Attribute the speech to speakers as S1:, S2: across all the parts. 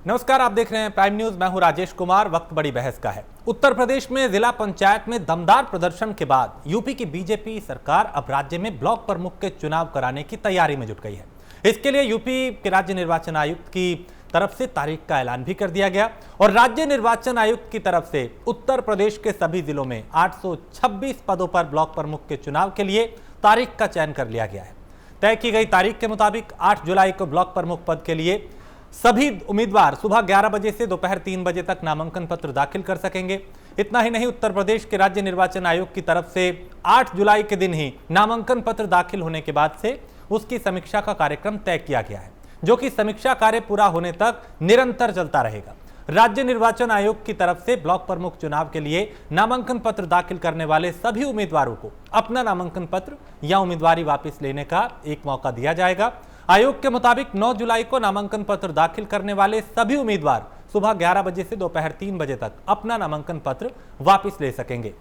S1: नमस्कार, आप देख रहे हैं प्राइम न्यूज। मैं हूं राजेश कुमार। वक्त बड़ी बहस का है। उत्तर प्रदेश में जिला पंचायत में दमदार प्रदर्शन के बाद यूपी की बीजेपी सरकार अब राज्य में ब्लॉक प्रमुख के चुनाव कराने की तैयारी में जुट गई है। इसके लिए यूपी के राज्य निर्वाचन आयुक्त की तरफ से तारीख का ऐलान भी कर दिया गया और राज्य निर्वाचन आयुक्त की तरफ से उत्तर प्रदेश के सभी जिलों में 826 पदों पर ब्लॉक प्रमुख के चुनाव के लिए तारीख का चयन कर लिया गया है। तय की गई तारीख के मुताबिक 8 जुलाई को ब्लॉक प्रमुख पद के लिए सभी उम्मीदवार सुबह 11 बजे से दोपहर 3 बजे तक नामांकन पत्र दाखिल कर सकेंगे। इतना ही नहीं, उत्तर प्रदेश के राज्य निर्वाचन आयोग की तरफ से 8 जुलाई के दिन ही नामांकन पत्र दाखिल होने के बाद से उसकी समीक्षा का कार्यक्रम तय किया गया है, जो कि समीक्षा कार्य पूरा होने तक निरंतर चलता रहेगा। राज्य निर्वाचन आयोग की तरफ से ब्लॉक प्रमुख चुनाव के लिए नामांकन पत्र दाखिल करने वाले सभी उम्मीदवारों को अपना नामांकन पत्र या उम्मीदवारी वापस लेने का एक मौका दिया जाएगा। आयोग के मुताबिक 9 जुलाई को नामांकन पत्र दाखिल करने वाले सभी उम्मीदवार सुबह 11 बजे से दोपहर 3 बजे तक अपना नामांकन पत्र वापस ले सकेंगे।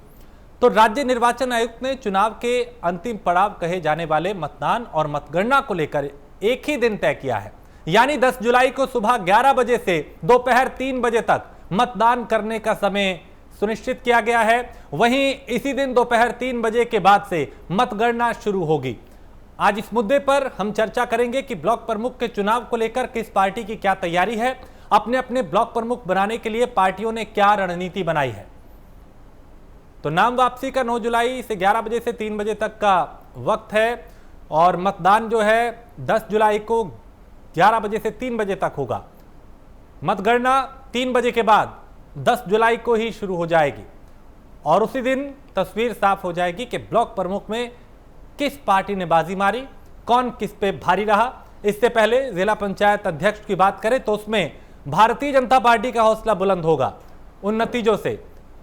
S1: तो राज्य निर्वाचन आयुक्त ने चुनाव के अंतिम पड़ाव कहे जाने वाले मतदान और मतगणना को लेकर एक ही दिन तय किया है, यानी 10 जुलाई को सुबह 11 बजे से दोपहर 3 बजे तक मतदान करने का समय सुनिश्चित किया गया है। वहीं इसी दिन दोपहर 3 बजे के बाद से मतगणना शुरू होगी। आज इस मुद्दे पर हम चर्चा करेंगे कि ब्लॉक प्रमुख के चुनाव को लेकर किस पार्टी की क्या तैयारी है, अपने अपने ब्लॉक प्रमुख बनाने के लिए पार्टियों ने क्या रणनीति बनाई है। तो नाम वापसी का 9 जुलाई से 11 बजे से 3 बजे तक का वक्त है और मतदान जो है 10 जुलाई को 11 बजे से 3 बजे तक होगा। मतगणना 3 बजे के बाद 10 जुलाई को ही शुरू हो जाएगी और उसी दिन तस्वीर साफ हो जाएगी कि ब्लॉक प्रमुख में किस पार्टी ने बाजी मारी, कौन किस पे भारी रहा। इससे पहले जिला पंचायत अध्यक्ष की बात करें तो उसमें भारतीय जनता पार्टी का हौसला बुलंद होगा उन नतीजों से,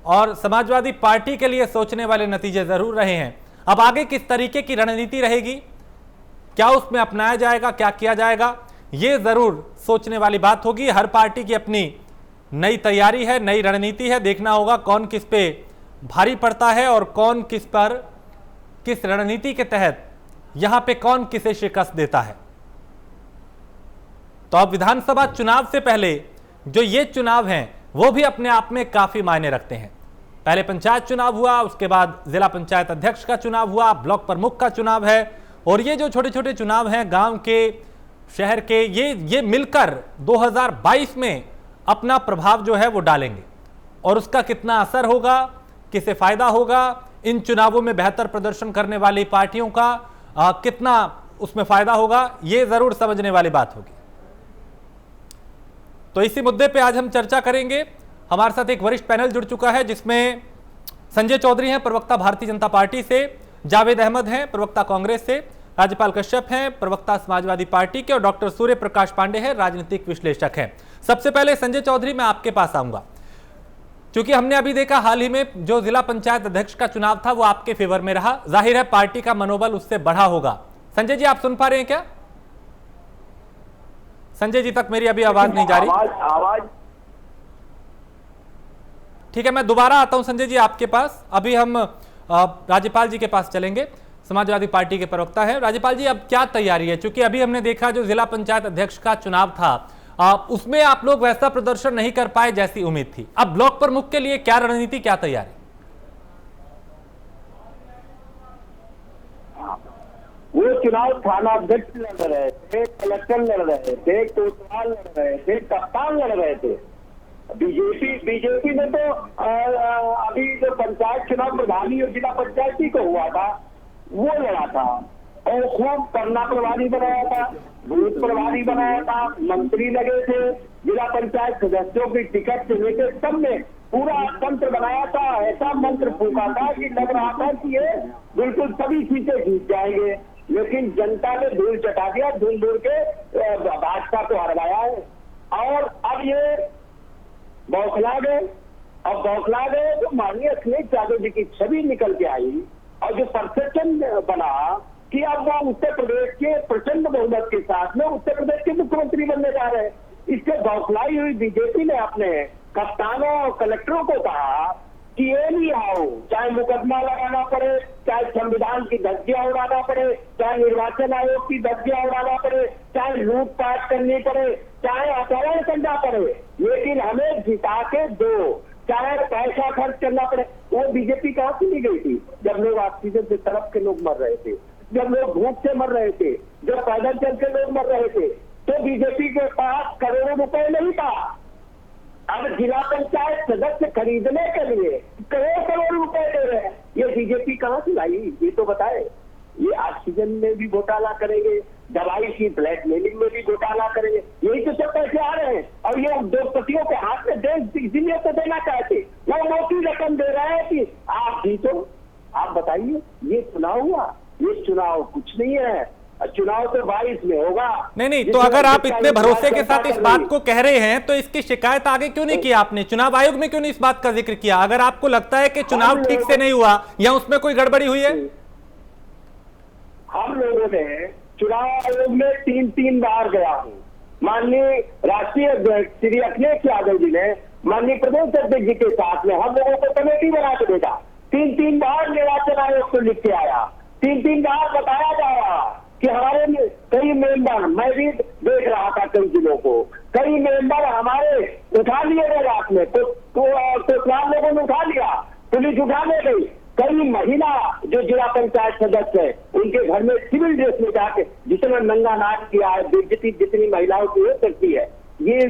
S1: और समाजवादी पार्टी के लिए सोचने वाले नतीजे जरूर रहे हैं। अब आगे किस तरीके की रणनीति रहेगी, क्या उसमें अपनाया जाएगा, क्या किया जाएगा, ये जरूर सोचने वाली बात होगी। हर पार्टी की अपनी नई तैयारी है, नई रणनीति है। देखना होगा कौन किस पे भारी पड़ता है और कौन किस पर किस रणनीति के तहत यहां पे कौन किसे शिकस्त देता है। तो अब विधानसभा चुनाव से पहले जो ये चुनाव हैं वो भी अपने आप में काफी मायने रखते हैं। पहले पंचायत चुनाव हुआ, उसके बाद जिला पंचायत अध्यक्ष का चुनाव हुआ, ब्लॉक प्रमुख का चुनाव है और ये जो छोटे छोटे चुनाव हैं गांव के, शहर के, ये मिलकर 2022 में अपना प्रभाव जो है वो डालेंगे और उसका कितना असर होगा, किसे फायदा होगा, इन चुनावों में बेहतर प्रदर्शन करने वाली पार्टियों का कितना उसमें फायदा होगा, ये जरूर समझने वाली बात होगी। तो इसी मुद्दे पे आज हम चर्चा करेंगे। हमारे साथ एक वरिष्ठ पैनल जुड़ चुका है जिसमें संजय चौधरी हैं, प्रवक्ता भारतीय जनता पार्टी से, जावेद अहमद हैं, प्रवक्ता कांग्रेस से, राज्यपाल कश्यप हैं, प्रवक्ता समाजवादी पार्टी के, और डॉक्टर सूर्य प्रकाश पांडे हैं, राजनीतिक विश्लेषक हैं। सबसे पहले संजय चौधरी, मैं आपके पास आऊंगा क्योंकि हमने अभी देखा हाल ही में जो जिला पंचायत अध्यक्ष का चुनाव था वो आपके फेवर में रहा। जाहिर है पार्टी का मनोबल उससे बढ़ा होगा। संजय जी, आप सुन पा रहे हैं क्या? संजय जी तक मेरी अभी आवाज नहीं जा रही।
S2: आवाज
S1: ठीक है, मैं दोबारा आता हूं संजय जी आपके पास। अभी हम राज्यपाल जी के पास चलेंगे, समाजवादी पार्टी के प्रवक्ता है। राज्यपाल जी, अब क्या तैयारी है? क्योंकि अभी हमने देखा जो जिला पंचायत अध्यक्ष का चुनाव था उसमें आप लोग वैसा प्रदर्शन नहीं कर पाए जैसी उम्मीद थी। अब ब्लॉक प्रमुख के लिए क्या रणनीति, क्या तैयारी?
S2: वो चुनाव थाना अध्यक्ष लड़ रहे थे, कलेक्टर लड़ रहे थे, कोतवाल लड़ रहे थे, कप्तान लड़ रहे थे। बीजेपी ने तो अभी जो पंचायत चुनाव प्रधानी और जिला पंचायती को हुआ था वो लड़ा था और खूब पन्ना प्रभारी बनाया था, बूथ प्रभारी बनाया था, मंत्री लगे थे, जिला पंचायत सदस्यों की टिकट से लेकर सब में पूरा तंत्र बनाया था। ऐसा मंत्र फूका था कि लग रहा था कि ये बिल्कुल सभी सीटें जीत जाएंगे, लेकिन जनता ने धूल चटा दिया, धूल धूल के भाजपा को हरवाया है। और अब ये बौखला गए, अब बौखला गए तो माननीय अखिलेश यादव जी की छवि निकल के आई और जो परसेप्शन बना कि अब वो उत्तर प्रदेश के प्रचंड बहुमत के साथ में उत्तर प्रदेश के मुख्यमंत्री बनने जा रहे हैं। इससे बौखलाई हुई बीजेपी ने अपने कप्तानों और कलेक्टरों को कहा कि ये नहीं आओ, चाहे मुकदमा लगाना पड़े, चाहे संविधान की धज्जियां उड़ाना पड़े, चाहे निर्वाचन आयोग की धज्जियां उड़ाना पड़े, चाहे लूटपाट करनी पड़े, चाहे अपहरण करना पड़े, लेकिन हमें जिता के दो, चाहे पैसा खर्च करना पड़े। वो बीजेपी कहां चली गई थी जब लोग ऑक्सीजन से तड़प के लोग मर रहे थे, जब लोग भूख से मर रहे थे, जब पैदल चल के लोग मर रहे थे, तो बीजेपी के पास करोड़ों रुपए नहीं था। अब जिला पंचायत सदस्य खरीदने के लिए करोड़ करोड़ रुपए दे रहे हैं, ये बीजेपी कहां से लाई, ये तो बताए। ये ऑक्सीजन में भी घोटाला करेंगे, दवाई की ब्लैकमेलिंग में भी घोटाला करेंगे, यही तो सब पैसे आ रहे हैं। और ये उद्योगपतियों के हाथ में देश इसीलिए तो देना चाहते, वो मोटी रकम दे रहे हैं कि आप जीतो। आप बताइए, ये चुनाव हुआ? ये चुनाव कुछ नहीं है, चुनाव तो 22 में होगा।
S1: नहीं, तो अगर आप इतने भरोसे के साथ इस बात को कह रहे हैं तो इसकी शिकायत आगे क्यों नहीं किया आपने? चुनाव आयोग में क्यों नहीं इस बात का जिक्र किया? अगर आपको लगता है कि चुनाव ठीक से नहीं हुआ या उसमें कोई गड़बड़ी हुई है?
S2: हम लोगों ने चुनाव आयोग में 3 बार गया हूँ। माननीय राष्ट्रीय अध्यक्ष श्री अखिलेश यादव जी ने माननीय प्रदेश अध्यक्ष जी के साथ में हम लोगों को कमेटी बना के भेजा। 3 बार निर्वाचन आयोग को लिख के आया, 3 बार बताया जाया कि हमारे कई मेंबर, मैं भी देख रहा था कई जिलों को, कई मेंबर हमारे उठा लिए गए रात में, तो लोगों ने उठा लिया, पुलिस उठाने गई। कई महिला जो जिला पंचायत सदस्य है, उनके घर में सिविल ड्रेस में जाके जितना नंगा नाच किया है, बेइज्जती जितनी महिलाओं की हो सकती है, ये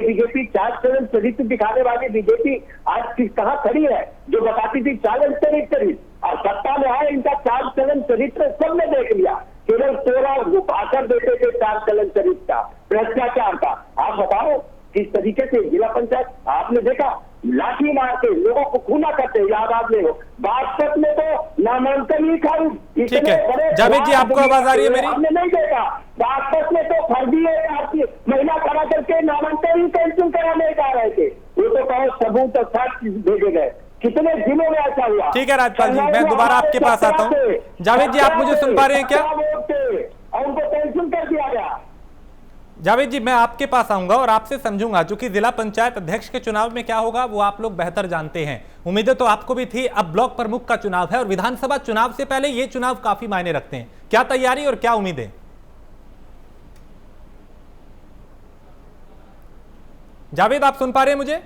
S2: बीजेपी चाल चलन चरित्र दिखाने वाली बीजेपी आज कहाँ खड़ी है, जो बताती थी चाल चरित्र, और सत्ता में आए इनका चाल चलन चरित्र सबने देख लिया। केवल तोड़ा आकर देते थे चाल चलन चरित्र का, भ्रष्टाचार का। आप बताओ किस तरीके से जिला पंचायत आपने देखा, लाठी मार के लोगों को खूना करते, याद आप ले लो। बागपत में तो नामांकन ही खाई, इतने बड़े
S1: जावेद जी आपको आवाज आ रही है मेरी?
S2: आपने नहीं देखा, बागपत में तो फर्जी है, महिला खड़ा करके नामांकन ही कैंसिल कराने जा रहे थे। वो तो कहो सबूत और साक्ष्य भेजे गए, कितने जिलों में ऐसा हुआ।
S1: ठीक है राजपाल जी, मैं दोबारा आपके पास आता हूँ। जावेद जी आप मुझे सुन पा रहे हैं क्या?
S2: और उनको कैंसिल कर दिया गया।
S1: जावेद जी मैं आपके पास आऊंगा और आपसे समझूंगा, क्योंकि जिला पंचायत अध्यक्ष के चुनाव में क्या होगा वो आप लोग बेहतर जानते हैं। उम्मीदें तो आपको भी थी, अब ब्लॉक प्रमुख का चुनाव है और विधानसभा चुनाव से पहले ये चुनाव काफी मायने रखते हैं। क्या तैयारी और क्या उम्मीदें? जावेद आप सुन पा रहे हैं मुझे?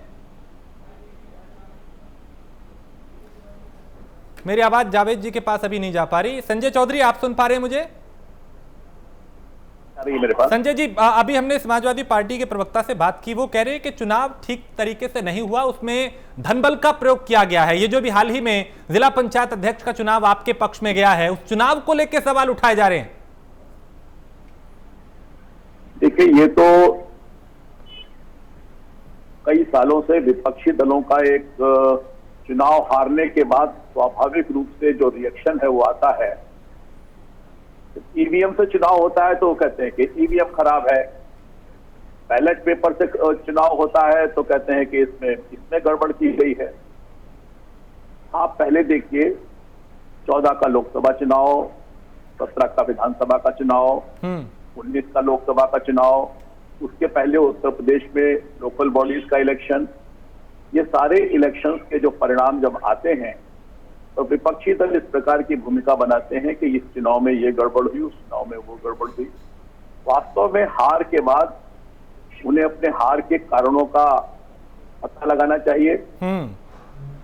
S1: मेरी आवाज जावेद जी के पास अभी नहीं जा पा रही। संजय चौधरी आप सुन पा रहे हैं मुझे?
S2: मेरे पास
S1: संजय जी अभी हमने समाजवादी पार्टी के प्रवक्ता से बात की, वो कह रहे हैं कि चुनाव ठीक तरीके से नहीं हुआ, उसमें धनबल का प्रयोग किया गया है। ये जो भी हाल ही में जिला पंचायत अध्यक्ष का चुनाव आपके पक्ष में गया है, उस चुनाव को लेकर सवाल उठाए जा रहे हैं।
S3: देखिए, ये तो कई सालों से विपक्षी दलों का एक चुनाव हारने के बाद स्वाभाविक रूप से जो रिएक्शन है वो आता है। ईवीएम से चुनाव होता है तो वो कहते हैं कि ईवीएम खराब है, बैलेट पेपर से चुनाव होता है तो कहते हैं कि इसमें गड़बड़ की गई है। आप पहले देखिए, 14 का लोकसभा चुनाव, 17 का विधानसभा का चुनाव, 19 का लोकसभा का चुनाव, उसके पहले उत्तर प्रदेश में लोकल बॉडीज का इलेक्शन, ये सारे इलेक्शंस के जो परिणाम जब आते हैं तो विपक्षी दल इस प्रकार की भूमिका बनाते हैं कि इस चुनाव में ये गड़बड़ हुई, उस चुनाव में वो गड़बड़ हुई। वास्तव में हार के बाद उन्हें अपने हार के कारणों का पता लगाना चाहिए।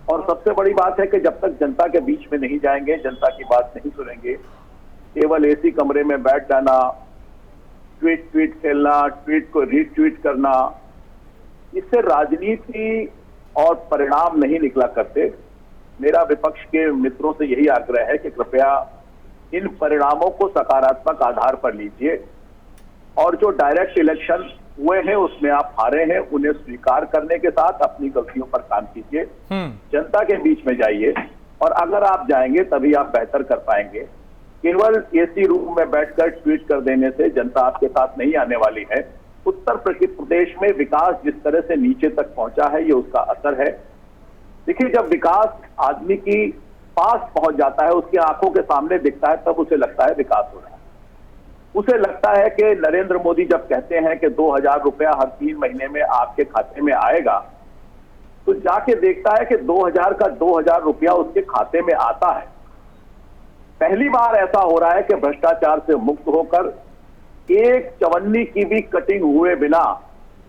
S3: और सबसे बड़ी बात है कि जब तक जनता के बीच में नहीं जाएंगे, जनता की बात नहीं सुनेंगे, केवल एसी कमरे में बैठ जाना, ट्वीट खेलना, ट्वीट को रीट्वीट करना, इससे राजनीति और परिणाम नहीं निकला करते। मेरा विपक्ष के मित्रों से यही आग्रह है कि कृपया इन परिणामों को सकारात्मक आधार पर लीजिए और जो डायरेक्ट इलेक्शन हुए हैं उसमें आप हारे हैं, उन्हें स्वीकार करने के साथ अपनी गलतियों पर काम कीजिए, जनता के बीच में जाइए, और अगर आप जाएंगे तभी आप बेहतर कर पाएंगे। केवल एसी रूम में बैठकर ट्वीट कर देने से जनता आपके साथ नहीं आने वाली है। उत्तर प्रदेश में विकास जिस तरह से नीचे तक पहुंचा है, ये उसका असर है। देखिए, जब विकास आदमी की पास पहुंच जाता है, उसकी आंखों के सामने दिखता है, तब उसे लगता है विकास हो रहा है। उसे लगता है कि नरेंद्र मोदी जब कहते हैं कि 2000 रुपया हर 3 महीने में आपके खाते में आएगा, तो जाके देखता है कि 2000 का 2000 रुपया उसके खाते में आता है। पहली बार ऐसा हो रहा है कि भ्रष्टाचार से मुक्त होकर एक चवन्नी की भी कटिंग हुए बिना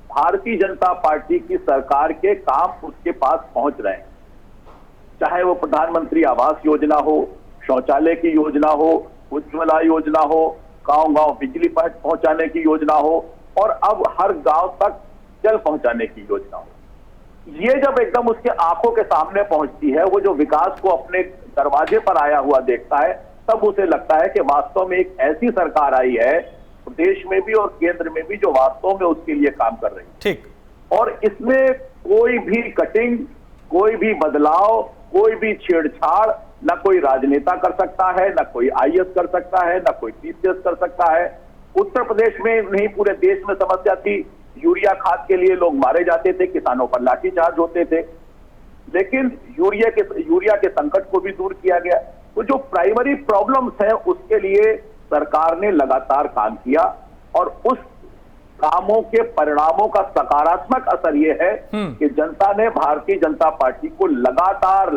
S3: भारतीय जनता पार्टी की सरकार के काम उसके पास पहुंच रहे हैं। चाहे वो प्रधानमंत्री आवास योजना हो, शौचालय की योजना हो, उज्ज्वला योजना हो, गांव गांव बिजली पहुंचाने की योजना हो, और अब हर गांव तक जल पहुंचाने की योजना हो। ये जब एकदम उसके आंखों के सामने पहुंचती है, वो जो विकास को अपने दरवाजे पर आया हुआ देखता है, तब उसे लगता है कि वास्तव में एक ऐसी सरकार आई है प्रदेश में भी और केंद्र में भी जो वास्तव में उसके लिए काम कर रही है।
S1: ठीक।
S3: और इसमें कोई भी कटिंग, कोई भी बदलाव, कोई भी छेड़छाड़ ना कोई राजनेता कर सकता है, ना कोई आईएएस कर सकता है, ना कोई पीसीएस कर सकता है। उत्तर प्रदेश में नहीं, पूरे देश में समस्या थी, यूरिया खाद के लिए लोग मारे जाते थे, किसानों पर लाठीचार्ज होते थे, लेकिन यूरिया के संकट को भी दूर किया गया। तो जो प्राइमरी प्रॉब्लम्स हैं उसके लिए सरकार ने लगातार काम किया, और उस कामों के परिणामों का सकारात्मक असर यह है कि जनता ने भारतीय जनता पार्टी को लगातार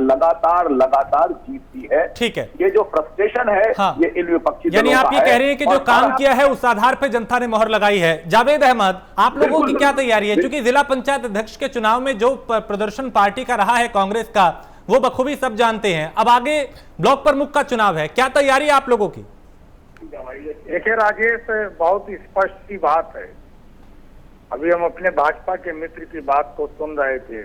S3: जीत दी है।
S1: ठीक है।
S3: ये जो फ्रस्ट्रेशन है,
S1: हाँ।
S3: ये इन विपक्षी दलों
S1: यानी आप
S3: का
S1: ये
S3: है,
S1: कह रहे हैं कि जो काम किया है उस आधार पर जनता ने मोहर लगाई है। जावेद अहमद, आप लोगों की क्या तैयारी है? क्योंकि जिला पंचायत अध्यक्ष के चुनाव में जो प्रदर्शन पार्टी का रहा है कांग्रेस का, वो बखूबी सब जानते हैं। अब आगे ब्लॉक प्रमुख का चुनाव है, क्या तैयारी है आप लोगों की?
S4: देखिए राजेश, बहुत स्पष्ट सी बात है। अभी हम अपने भाजपा के मित्र की बात को सुन रहे थे,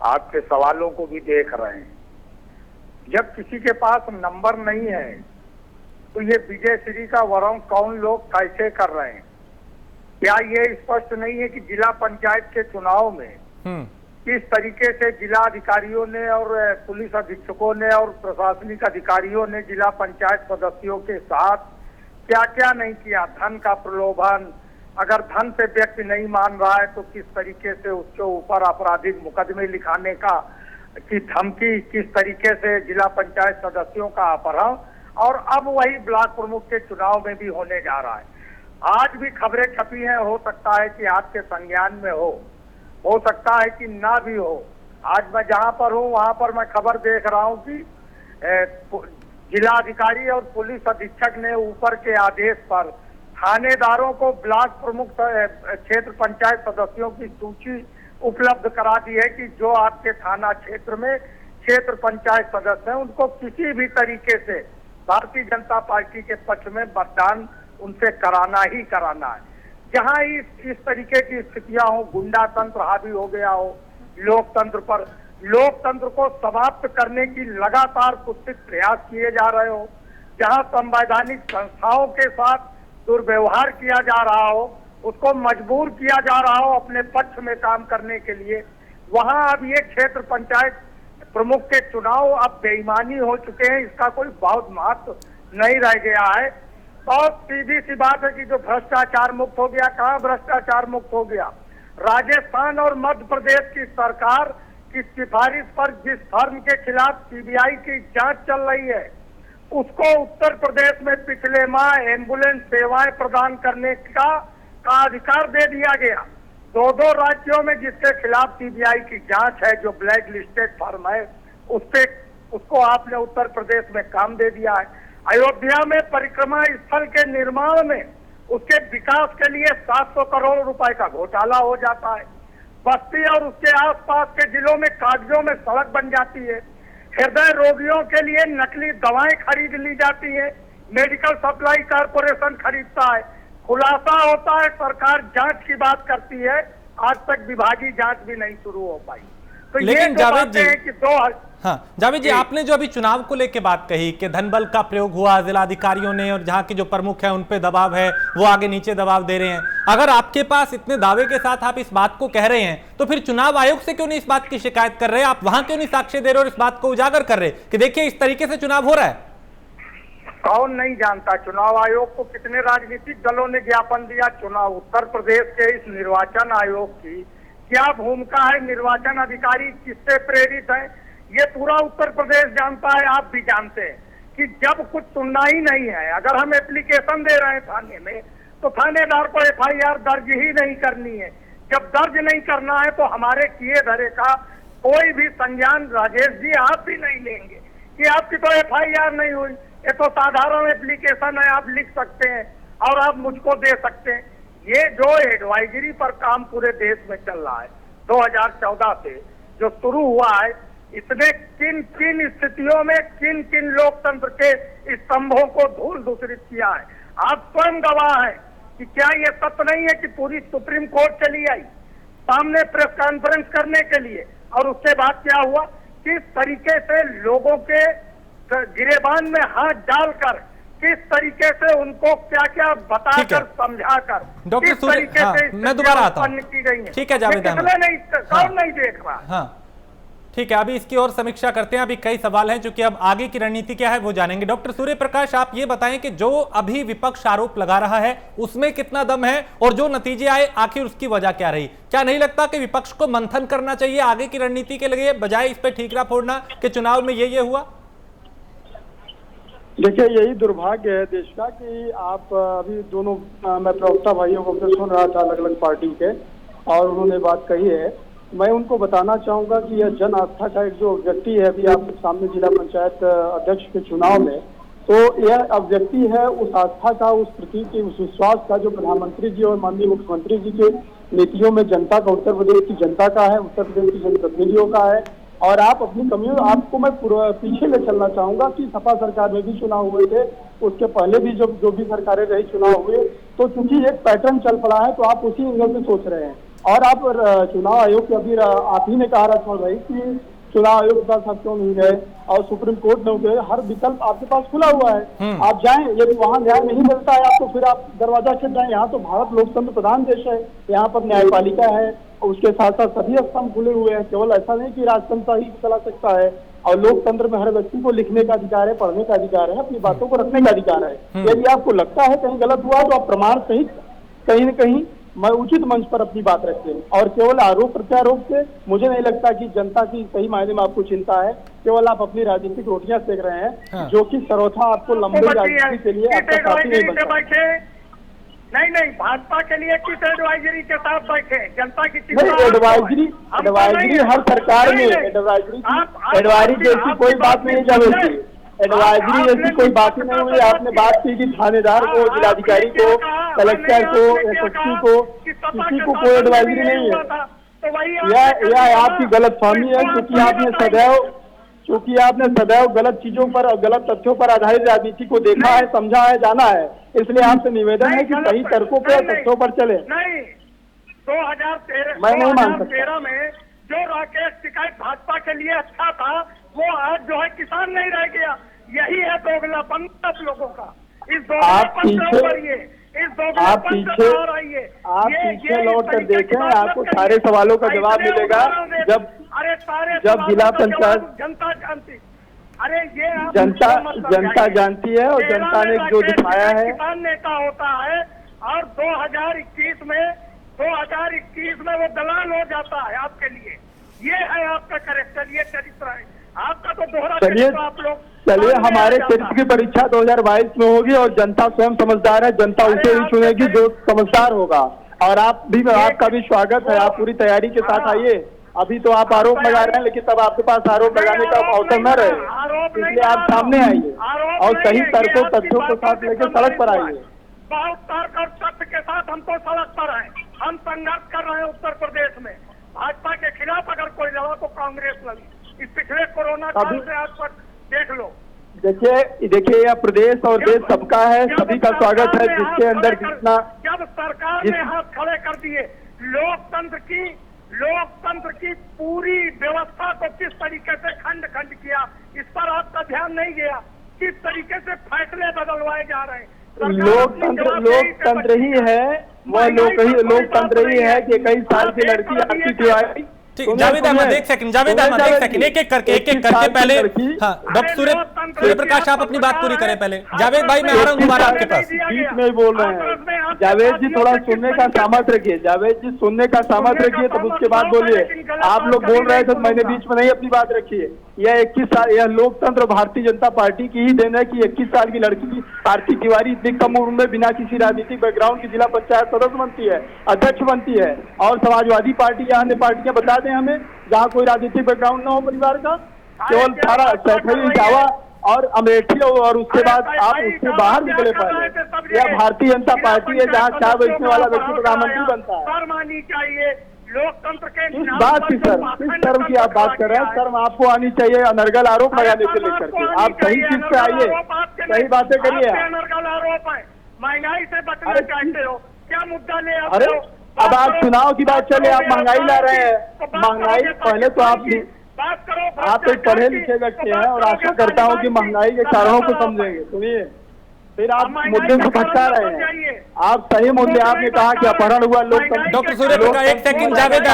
S4: आपके सवालों को भी देख रहे हैं। जब किसी के पास नंबर नहीं है तो ये विजय श्री का वरण कौन लोग कैसे कर रहे हैं? क्या ये स्पष्ट नहीं है कि जिला पंचायत के चुनाव में किस तरीके से जिला अधिकारियों ने और पुलिस अधीक्षकों ने और प्रशासनिक अधिकारियों ने जिला पंचायत सदस्यों के साथ क्या क्या नहीं किया? धन का प्रलोभन, अगर धन से व्यक्ति नहीं मान रहा है तो किस तरीके से उसके ऊपर आपराधिक मुकदमे लिखाने की धमकी, किस तरीके से जिला पंचायत सदस्यों का अपहरण, और अब वही ब्लॉक प्रमुख के चुनाव में भी होने जा रहा है। आज भी खबरें छपी हैं, हो सकता है कि आपके संज्ञान में हो सकता है कि ना भी हो। आज मैं जहां पर हूं वहां पर मैं खबर देख रहा हूं कि जिला अधिकारी और पुलिस अधीक्षक ने ऊपर के आदेश पर थानेदारों को ब्लॉक प्रमुख क्षेत्र पंचायत सदस्यों की सूची उपलब्ध करा दी है कि जो आपके थाना क्षेत्र में क्षेत्र पंचायत सदस्य हैं उनको किसी भी तरीके से भारतीय जनता पार्टी के पक्ष में मतदान उनसे कराना ही कराना है। जहां इस तरीके की स्थितियां हो, गुंडा तंत्र हावी हो गया हो लोकतंत्र को समाप्त करने की लगातार कुत्सित प्रयास किए जा रहे हो, जहां संवैधानिक संस्थाओं के साथ दुर्व्यवहार किया जा रहा हो, उसको मजबूर किया जा रहा हो अपने पक्ष में काम करने के लिए, वहां अब ये क्षेत्र पंचायत प्रमुख के चुनाव अब बेईमानी हो चुके हैं। इसका कोई बहुत महत्व नहीं रह गया है। बहुत सीधी सी बात है कि जो भ्रष्टाचार मुक्त हो गया, कहाँ भ्रष्टाचार मुक्त हो गया? राजस्थान और मध्य प्रदेश की सरकार की सिफारिश पर जिस फर्म के खिलाफ सीबीआई की जांच चल रही है, उसको उत्तर प्रदेश में पिछले माह एम्बुलेंस सेवाएं प्रदान करने का अधिकार दे दिया गया। दो राज्यों में जिसके खिलाफ सीबीआई की जांच है, जो ब्लैक लिस्टेड फर्म है, उसको आपने उत्तर प्रदेश में काम दे दिया है। अयोध्या में परिक्रमा स्थल के निर्माण में उसके विकास के लिए 700 करोड़ रुपए का घोटाला हो जाता है। बस्ती और उसके आसपास के जिलों में कागजों में सड़क बन जाती है। हृदय रोगियों के लिए नकली दवाएं खरीद ली जाती है, मेडिकल सप्लाई कॉर्पोरेशन खरीदता है। खुलासा होता है, सरकार जांच की बात करती है, आज तक विभागीय जांच भी नहीं शुरू हो पाई। तो
S1: लेकिन जावेद जी, जावेद जी,
S4: जी,
S1: आपने जो अभी चुनाव को लेकर बात कही कि धन बल का प्रयोग हुआ जिला अधिकारियों ने, और जहां के जो प्रमुख है उन पे दबाव है, वो आगे नीचे दबाव दे रहे हैं। अगर आपके पास इतने दावे के साथ आप इस बात को कह रहे हैं, तो फिर चुनाव आयोग से क्यों नहीं इस बात की शिकायत कर रहे? आप वहां क्यों नहीं साक्ष्य दे रहे और इस बात को उजागर कर रहे कि देखिए इस तरीके से चुनाव हो रहा है?
S4: कौन नहीं जानता? चुनाव आयोग को कितने राजनीतिक दलों ने ज्ञापन दिया। चुनाव उत्तर प्रदेश के इस निर्वाचन आयोग की क्या भूमिका है, निर्वाचन अधिकारी किससे प्रेरित है, ये पूरा उत्तर प्रदेश जानता है। आप भी जानते हैं कि जब कुछ सुनना ही नहीं है, अगर हम एप्लीकेशन दे रहे हैं थाने में, तो थानेदार को एफआईआर दर्ज ही नहीं करनी है। जब दर्ज नहीं करना है तो हमारे किए धरे का कोई भी संज्ञान राजेश जी आप भी नहीं लेंगे कि आपकी तो एफआईआर नहीं हुई। ये तो साधारण एप्लीकेशन है, आप लिख सकते हैं। और आप मुझको दे सकते हैं। ये जो एडवाइजरी पर काम पूरे देश में चल रहा है 2014 से जो शुरू हुआ है, इसने किन किन स्थितियों में किन किन लोकतंत्र के स्तंभों को धूल दूषित किया है। आप स्वयं गवाह हैं कि क्या ये सत्य नहीं है कि पूरी सुप्रीम कोर्ट चली आई सामने प्रेस कॉन्फ्रेंस करने के लिए, और उसके बाद क्या हुआ, किस तरीके से लोगों के गिरेबान में हाथ डालकर, किस तरीके से उनको क्या क्या बताकर समझाकर,
S1: डॉक्टर सूर्य, मैं दोबारा आता हूं।
S4: की गई है।
S1: ठीक है जावेद अहमद,
S4: कौन नहीं देख रहा।
S1: हाँ ठीक है, अभी इसकी और समीक्षा करते हैं। अभी कई सवाल हैं, क्योंकि अब आगे की रणनीति क्या है वो जानेंगे। डॉक्टर सूर्य प्रकाश, आप ये बताएं कि जो अभी विपक्ष आरोप लगा रहा है उसमें कितना दम है, और जो नतीजे आए आखिर उसकी वजह क्या रही? क्या नहीं लगता कि विपक्ष को मंथन करना चाहिए आगे की रणनीति के लिए, बजाय इस पर ठीकरा फोड़ना कि चुनाव में ये हुआ?
S5: देखिए, यही दुर्भाग्य है देश का कि आप अभी दोनों मैं प्रवक्ता भाइयों को सुन रहा था अलग अलग पार्टी के, और उन्होंने बात कही है। मैं उनको बताना चाहूंगा कि यह जन आस्था का एक जो अभिव्यक्ति है अभी आपके सामने जिला पंचायत अध्यक्ष के चुनाव में, तो यह अभिव्यक्ति है उस आस्था का, उस प्रतीक के, उस विश्वास का जो प्रधानमंत्री जी और माननीय मुख्यमंत्री जी के नीतियों में जनता का, उत्तर प्रदेश की जनता का है, उत्तर प्रदेश की जनप्रतिनिधियों का है। और आप अपनी कमियों, आपको मैं पीछे ले चलना चाहूंगा कि सपा सरकार में भी चुनाव हुए थे, उसके पहले भी जो भी सरकारें रही चुनाव हुए, तो चूंकि एक पैटर्न चल पड़ा है तो आप उसी एंगल से सोच रहे हैं। और आप चुनाव आयोग के अभी आप ही ने कहा राजकुमार भाई कि चुनाव आयोग के पास आप क्यों नहीं गए, और सुप्रीम कोर्ट में गए, हर विकल्प आपके पास खुला हुआ है, आप जाएं। यदि वहां न्याय नहीं मिलता है आपको, फिर आप दरवाजा खिल जाए। यहाँ तो भारत लोकतंत्र प्रधान देश है, यहाँ पर न्यायपालिका है, उसके साथ साथ सभी स्तंभ खुले हुए हैं। केवल ऐसा नहीं कि राजतंत्र ही चला सकता है, और लोकतंत्र में हर व्यक्ति को लिखने का अधिकार है, पढ़ने का अधिकार है, अपनी बातों को रखने का अधिकार है। यदि आपको लगता है कहीं गलत हुआ तो आप प्रमाण सहित कहीं न कहीं मैं उचित मंच पर अपनी बात रखते हैं, और केवल आरोप प्रत्यारोप से मुझे नहीं लगता कि जनता की सही मायने में आपको चिंता है। केवल आप अपनी राजनीतिक रोटियां सेक रहे हैं, जो कि सर्वथा आपको लंबी राजनीति के लिए आपका साथी नहीं बन सकता।
S4: नहीं, भाजपा के लिए किस एडवाइजरी के साथ बैठे, जनता की
S5: एडवाइजरी हर सरकार में एडवाइजरी जैसी कोई बात नहीं जावेद, एडवाइजरी जैसी कोई बात ही नहीं हुई। आपने बात की कि थानेदार को, जिलाधिकारी को, कलेक्टर को, एसएसपी को, किसी को कोई एडवाइजरी नहीं है। यह आपकी गलतफहमी है, क्योंकि आपने सदैव गलत चीजों पर और गलत तथ्यों पर आधारित राजनीति को देखा है, समझा है, जाना है। इसलिए आपसे निवेदन है कि सही तर्कों पर, तथ्यों पर चले।
S4: नहीं,
S5: 2013
S4: में जो राकेश टिकैत भाजपा के लिए अच्छा था, वो आज जो है किसान नहीं रह गया। यही है दोगलापन लोगों का। इस
S5: आप पीछे लौट कर देखें, आपको सारे सवालों का जवाब मिलेगा। जब जिला पंचायत
S4: जनता जानती, अरे ये
S5: जनता जानती है, और जनता ने जो दिखाया है,
S4: किसान नेता होता है, और 2021 में वो दलाल हो जाता है आपके लिए। ये है आपका कैरेक्टर, ये चरित्र है आपका। तो दोहरा चरित्र आप लोग।
S5: चलिए, हमारे चरित्र की परीक्षा 2022 में होगी, और जनता स्वयं समझदार है, जनता उसे ही चुनेगी जो समझदार होगा। और आपका भी स्वागत है, आप पूरी तैयारी के साथ आइए। अभी तो आप आरोप लगा रहे हैं, लेकिन तब आपके पास आरोप लगाने का अवसर न रहे, इसलिए आप सामने आइए और सही तर्कों, तथ्यों के साथ लेकर सड़क पर आइए।
S4: बहुत तर्क और तथ्य के साथ हम तो सड़क पर हैं। हम संघर्ष कर रहे हैं उत्तर प्रदेश में। भाजपा के खिलाफ अगर कोई लड़ा तो कांग्रेस लड़ी। इस पिछले कोरोना काल से आज तक देख लो।
S5: देखिए, यह प्रदेश और देश सबका है, सभी का स्वागत है। जिसके अंदर जितना,
S4: जब सरकार ने हाथ खड़े कर दिए, लोकतंत्र की पूरी व्यवस्था को किस तरीके से खंड खंड किया, इस पर आपका ध्यान नहीं गया। किस तरीके से फैसले बदलवाए जा रहे हैं।
S5: लोकतंत्र ही है, वह लोकतंत्र ही है कि कई साल की लड़की आरती तिवारी।
S1: जावेद अहमद एक सेकंड, एक एक करके पहले, हाँ डॉक्टर सूर्य प्रकाश आप अपनी बात पूरी करें पहले। जावेद भाई मैं आ रहा हूँ दोबारा आपके पास।
S5: बीच में बोल रहे हैं जावेद जी, थोड़ा सुनने का सामर्थ्य रखिए। जावेद जी सुनने का सामर्थ्य रखिए, तब उसके बाद बोलिए। आप लोग बोल रहे थे तो मैंने बीच में नहीं अपनी बात रखी है। यह 21 साल, यह लोकतंत्र भारतीय जनता पार्टी की ही देन है कि 21 साल की लड़की आरती तिवारी इतनी कम उम्र में बिना किसी राजनीतिक बैकग्राउंड की जिला पंचायत सदस्य बनती है, अध्यक्ष बनती है। और समाजवादी पार्टी या अन्य पार्टियां बता दें हमें जहां कोई राजनीतिक बैकग्राउंड न हो परिवार का, केवल सारा सैफई दावा और अमेठी और उसके बाद आप उससे बाहर निकले पहले। यह भारतीय जनता पार्टी है जहाँ चाय बेचने वाला व्यक्ति प्रधानमंत्री बनता है।
S4: माननी चाहिए लोकतंत्र के
S5: इस बात की सर, किस शर्म की आप बात कर रहे हैं? शर्म आपको आनी चाहिए अनर्गल आरोप लगाने से लेकर के। आप सही चीज पे आइए, सही बातें करिए।
S4: अनर्गल आरोप है, महंगाई से बचना चाहते हो, क्या मुद्दा ले आते
S5: अरे
S4: हो?
S5: अब आप चुनाव की बात चले, आप महंगाई ला रहे हैं। महंगाई पहले तो आप एक पढ़े लिखे व्यक्ति हैं और आशा करता हूं कि महंगाई के कारणों को समझेंगे। सुनिए, फिर आप मुद्दे से भटका रहे हैं। आप सही मुद्दे, आपने कहा कि अपहरण हुआ लोग।
S1: डॉक्टर सूर्य प्रकाश, एक सेकंड, जावेद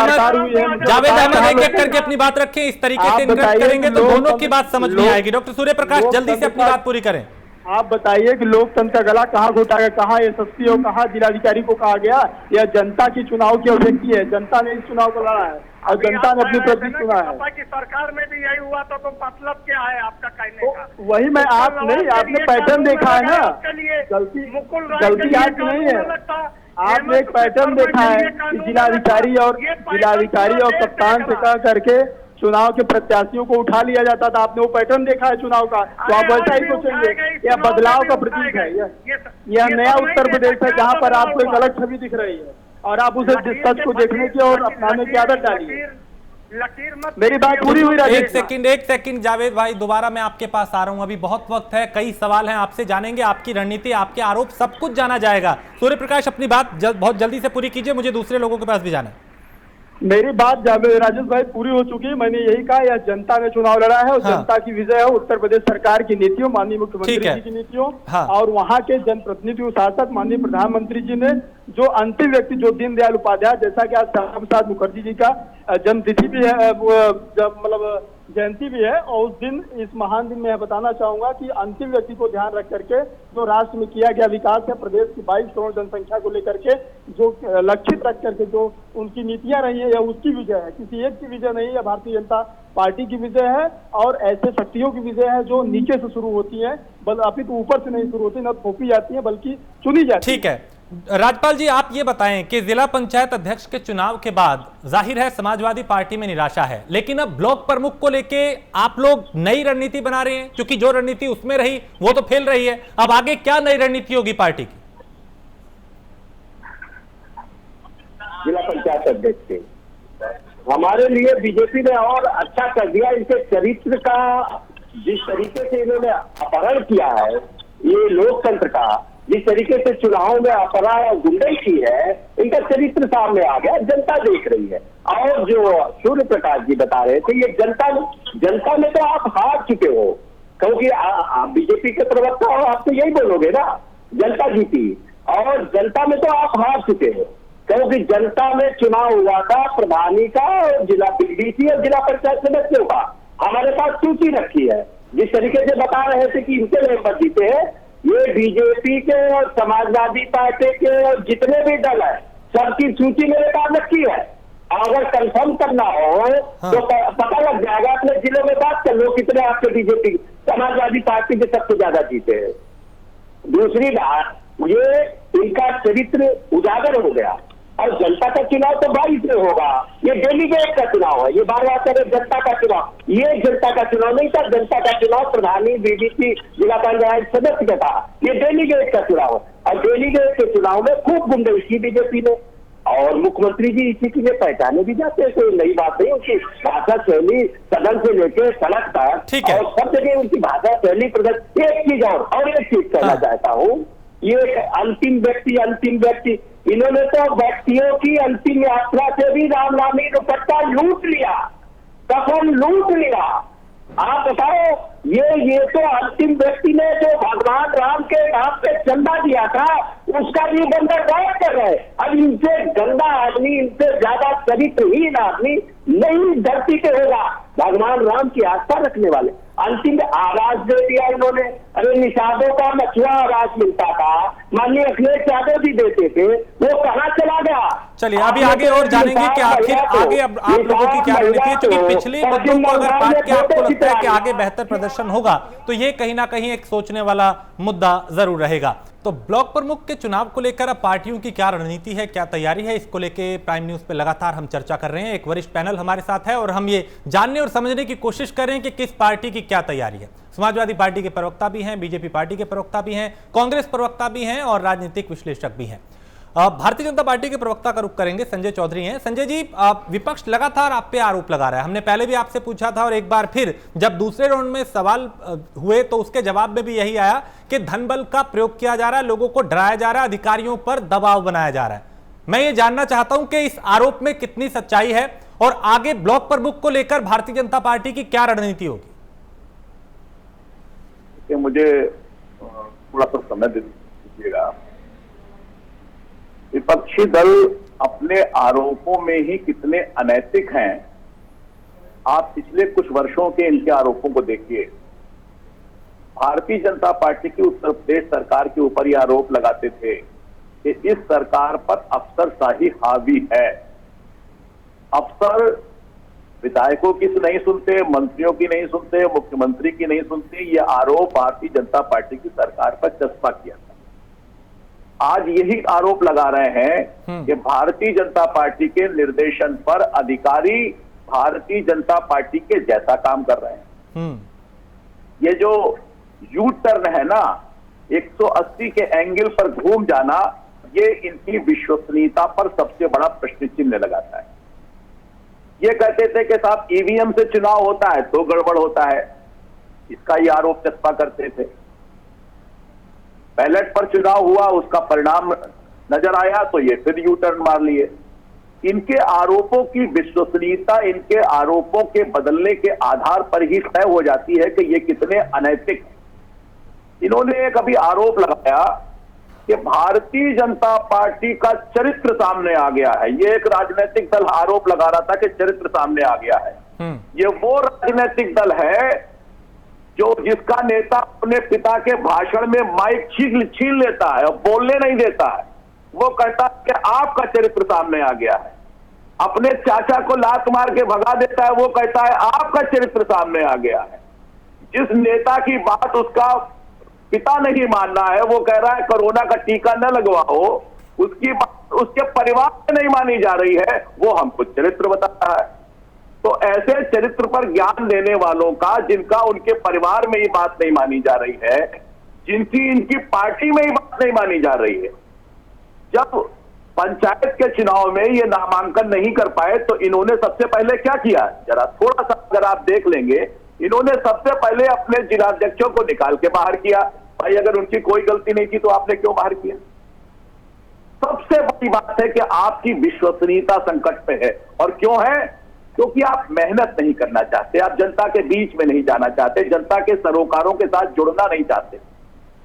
S1: अहमद एक एक करके अपनी बात रखें। इस तरीके से इंटरप्ट करेंगे तो दोनों की बात समझ नहीं आएगी। डॉक्टर सूर्य प्रकाश, जल्दी से अपनी बात पूरी करें।
S5: आप बताइए कि लोकतंत्र का गला कहाँ घोटा गया, कहाँ एसएसपी और कहाँ जिलाधिकारी को कहा गया? यह जनता की चुनाव की अभिव्यक्ति है। जनता ने इस चुनाव को लड़ा है और जनता ने अपनी प्रति चुना है।
S4: की सरकार में भी यही हुआ तो मतलब क्या है आपका कहने का?
S5: वही मैं, आप नहीं, आपने पैटर्न देखा है ना। गलती आपकी नहीं है। आपने एक पैटर्न देखा है कि जिलाधिकारी और कप्तान से कह करके चुनाव के प्रत्याशियों को उठा लिया जाता था। आपने वो पैटर्न देखा है चुनाव का, तो आप वैसा ही सोचेंगे। यह बदलाव का प्रतीक है। यह नया उत्तर प्रदेश है जहाँ पर आपको एक अलग छवि दिख रही है और आप उसे सच को देखने की और अपनाने की आदत डालिए। मेरी बात पूरी हुई?
S1: एक सेकंड जावेद भाई, दोबारा मैं आपके पास आ रहा हूं। अभी बहुत वक्त है, कई सवाल हैं आपसे, जानेंगे आपकी रणनीति, आपके आरोप, सब कुछ जाना जाएगा। सूर्य प्रकाश, अपनी बात बहुत जल्दी से पूरी कीजिए, मुझे दूसरे लोगों के पास भी जाना है।
S5: मेरी बात राजेश भाई पूरी हो चुकी है। मैंने यही कहा, यह जनता ने चुनाव लड़ा है और जनता की विजय है। उत्तर प्रदेश सरकार की नीतियों, माननीय मुख्यमंत्री जी की नीतियों और वहाँ के जनप्रतिनिधियों, शासक माननीय प्रधानमंत्री जी ने जो अंतिम व्यक्ति, जो दीनदयाल उपाध्याय, जैसा कि आज श्यामा प्रसाद मुखर्जी जी का जन्मतिथि भी है, मतलब जयंती भी है, और उस दिन, इस महान दिन में मैं बताना चाहूंगा कि अंतिम व्यक्ति को ध्यान रख करके जो राष्ट्र में किया गया विकास है, प्रदेश की 22 करोड़ जनसंख्या को लेकर के जो लक्षित रख करके जो उनकी नीतियां रही है, यह उसकी विजय है। किसी एक की विजय नहीं है, भारतीय जनता पार्टी की विजय है और ऐसे शक्तियों की विजय है जो नीचे से शुरू होती है, अपितु ऊपर से नहीं शुरू होती, न थोपी जाती है बल्कि चुनी जाती है।
S1: ठीक है राजपाल जी, आप ये बताएं कि जिला पंचायत अध्यक्ष के चुनाव के बाद जाहिर है समाजवादी पार्टी में निराशा है, लेकिन अब ब्लॉक प्रमुख को लेके आप लोग नई रणनीति बना रहे हैं, क्योंकि जो रणनीति उसमें रही वो तो फेल रही है। अब आगे क्या नई रणनीति होगी पार्टी की?
S2: जिला पंचायत अध्यक्ष के हमारे लिए बीजेपी ने और अच्छा कर दिया। इनके चरित्र का, जिस तरीके से इन्होंने अपहरण किया है, ये लोकतंत्र का जिस तरीके से चुनाव में अपराध और गुंडाई की है, इनका चरित्र सामने आ गया, जनता देख रही है। और जो सूर्य प्रकाश जी बता रहे थे, ये जनता में तो आप हार चुके हो, क्योंकि बीजेपी के प्रवक्ता हो, आप तो यही बोलोगे ना, जनता जीती, और जनता में तो आप हार चुके हो, क्योंकि जनता में चुनाव हुआ था प्रधानी का, जिला पीडीसी और जिला पंचायत सदस्यों का। हमारे पास सूची रखी है, जिस तरीके से बता रहे थे कि इनके मेंबर जीते हैं, ये बीजेपी के और समाजवादी पार्टी के और जितने भी दल है, सबकी सूची मेरे पास रखी है। अगर कंफर्म करना हो तो पता लग जाएगा, अपने जिले में बात कर लो कितने आपके बीजेपी समाजवादी पार्टी के सबसे ज्यादा जीते हैं। दूसरी बात, ये इनका चरित्र उजागर हो गया, और जनता का चुनाव तो 22 में होगा। ये डेलीगेट का चुनाव है, ये बार-बार कह रहे जनता का चुनाव, ये जनता का चुनाव नहीं था। जनता का चुनाव प्रधानी, बीडीसी, जिला पंचायत सदस्य का था, ये डेलीगेट का चुनाव है। और डेलीगेट के चुनाव में खूब गुंडाई की बीजेपी ने, और मुख्यमंत्री जी इसी के लिए पहचाने भी जाते हैं, कोई नई बात नहीं। उनकी भाषा शैली सदन से लेकर सड़क तक और सब जगह उनकी भाषा शैली प्रदर्शन। एक चीज और एक चीज कहना चाहता हूँ, ये अंतिम व्यक्ति, इन्होंने तो व्यक्तियों की अंतिम यात्रा से भी रामनामी दुपट्टा लूट लिया, कफन लूट लिया। आप बताओ, ये तो अंतिम व्यक्ति ने जो भगवान राम के नाम पे चंदा दिया था, उसका भी बंदा गायब कर रहे। अब इनसे गंदा आदमी, इनसे ज्यादा चरित्रहीन आदमी नहीं धरती पे होगा। भगवान राम की आस्था रखने वाले अंतिम आवाज दे दिया इन्होंने। अरे निषादों का मछुआ आवाज मिलता था, माननीय अखिलेश यादव जी देते थे, वो कहाँ चला गया?
S1: चलिए अभी आगे और जानेंगे कि आखिर आगे अब आप लोगों की क्या रणनीति है, क्योंकि पिछले मुद्दों को अगर काट के आपको लगता है कि आगे बेहतर प्रदर्शन होगा, तो ये कहीं ना कहीं एक सोचने वाला मुद्दा जरूर रहेगा। तो ब्लॉक प्रमुख के चुनाव को लेकर अब पार्टियों की क्या रणनीति है, क्या तैयारी है, इसको लेकर प्राइम न्यूज पे लगातार हम चर्चा कर रहे हैं। एक वरिष्ठ पैनल हमारे साथ है और हम ये जानने और समझने की कोशिश कर रहे हैं कि किस पार्टी की क्या तैयारी है। समाजवादी पार्टी के प्रवक्ता भी हैं, बीजेपी पार्टी के प्रवक्ता भी हैं, कांग्रेस प्रवक्ता भी हैं और राजनीतिक विश्लेषक भी हैं। भारतीय जनता पार्टी के प्रवक्ता का रुख करेंगे, संजय चौधरी हैं। संजय जी, विपक्ष लगातार आप पे आरोप लगा रहा है। हमने पहले भी आपसे पूछा था और एक बार फिर जब दूसरे राउंड में सवाल हुए तो उसके जवाब में भी यही आया कि धन बल का प्रयोग किया जा रहा है, लोगों को डराया जा रहा है, अधिकारियों पर दबाव बनाया जा रहा है। मैं ये जानना चाहता हूं कि इस आरोप में कितनी सच्चाई है और आगे ब्लॉक प्रमुख को लेकर भारतीय जनता पार्टी की क्या रणनीति होगी।
S3: मुझे थोड़ा सा समय दीजिएगा। विपक्षी दल अपने आरोपों में ही कितने अनैतिक हैं, आप पिछले कुछ वर्षों के इनके आरोपों को देखिए। भारतीय जनता पार्टी की उत्तर प्रदेश सरकार के ऊपर ये आरोप लगाते थे कि इस सरकार पर अफसरशाही हावी है। अफसर विधायकों की नहीं सुनते, मंत्रियों की नहीं सुनते, मुख्यमंत्री की नहीं सुनते। ये आरोप भारतीय जनता पार्टी की सरकार पर चस्पा किया था। आज यही आरोप लगा रहे हैं कि भारतीय जनता पार्टी के निर्देशन पर अधिकारी भारतीय जनता पार्टी के जैसा काम कर रहे हैं। ये जो यू टर्न है ना, 180 के एंगल पर घूम जाना, ये इनकी विश्वसनीयता पर सबसे बड़ा प्रश्न चिन्ह लगाता है। ये कहते थे कि साहब ईवीएम से चुनाव होता है तो गड़बड़ होता है, इसका ये आरोप चस्पा करते थे। बैलेट पर चुनाव हुआ, उसका परिणाम नजर आया तो ये फिर यू टर्न मार लिए। इनके आरोपों की विश्वसनीयता इनके आरोपों के बदलने के आधार पर ही तय हो जाती है कि ये कितने अनैतिक हैं। इन्होंने एक अभी आरोप लगाया कि भारतीय जनता पार्टी का चरित्र सामने आ गया है। ये एक राजनीतिक दल आरोप लगा रहा था कि चरित्र सामने आ गया है। ये वो राजनीतिक दल है जो जिसका नेता अपने पिता के भाषण में माइक छीन लेता है और बोलने नहीं देता है। वो कहता है कि आपका चरित्र सामने आ गया है। अपने चाचा को लात मार के भगा देता है, वो कहता है आपका चरित्र सामने आ गया है। जिस नेता की बात उसका पिता नहीं मान रहा है, वो कह रहा है कोरोना का टीका न लगवाओ, उसकी बात उसके परिवार में नहीं मानी जा रही है, वो हमको चरित्र बताता है। तो ऐसे चरित्र पर ज्ञान देने वालों का, जिनका उनके परिवार में ये बात नहीं मानी जा रही है, जिनकी इनकी पार्टी में ही बात नहीं मानी जा रही है, जब पंचायत के चुनाव में ये नामांकन नहीं कर पाए तो इन्होंने सबसे पहले क्या किया, जरा थोड़ा सा अगर आप देख लेंगे, इन्होंने सबसे पहले अपने जिलाध्यक्षों को निकाल के बाहर किया। भाई अगर उनकी कोई गलती नहीं की तो आपने क्यों बाहर किया? सबसे बड़ी बात है कि आपकी विश्वसनीयता संकट पे है। और क्यों है? क्योंकि आप मेहनत नहीं करना चाहते, आप जनता के बीच में नहीं जाना चाहते, जनता के सरोकारों के साथ जुड़ना नहीं चाहते।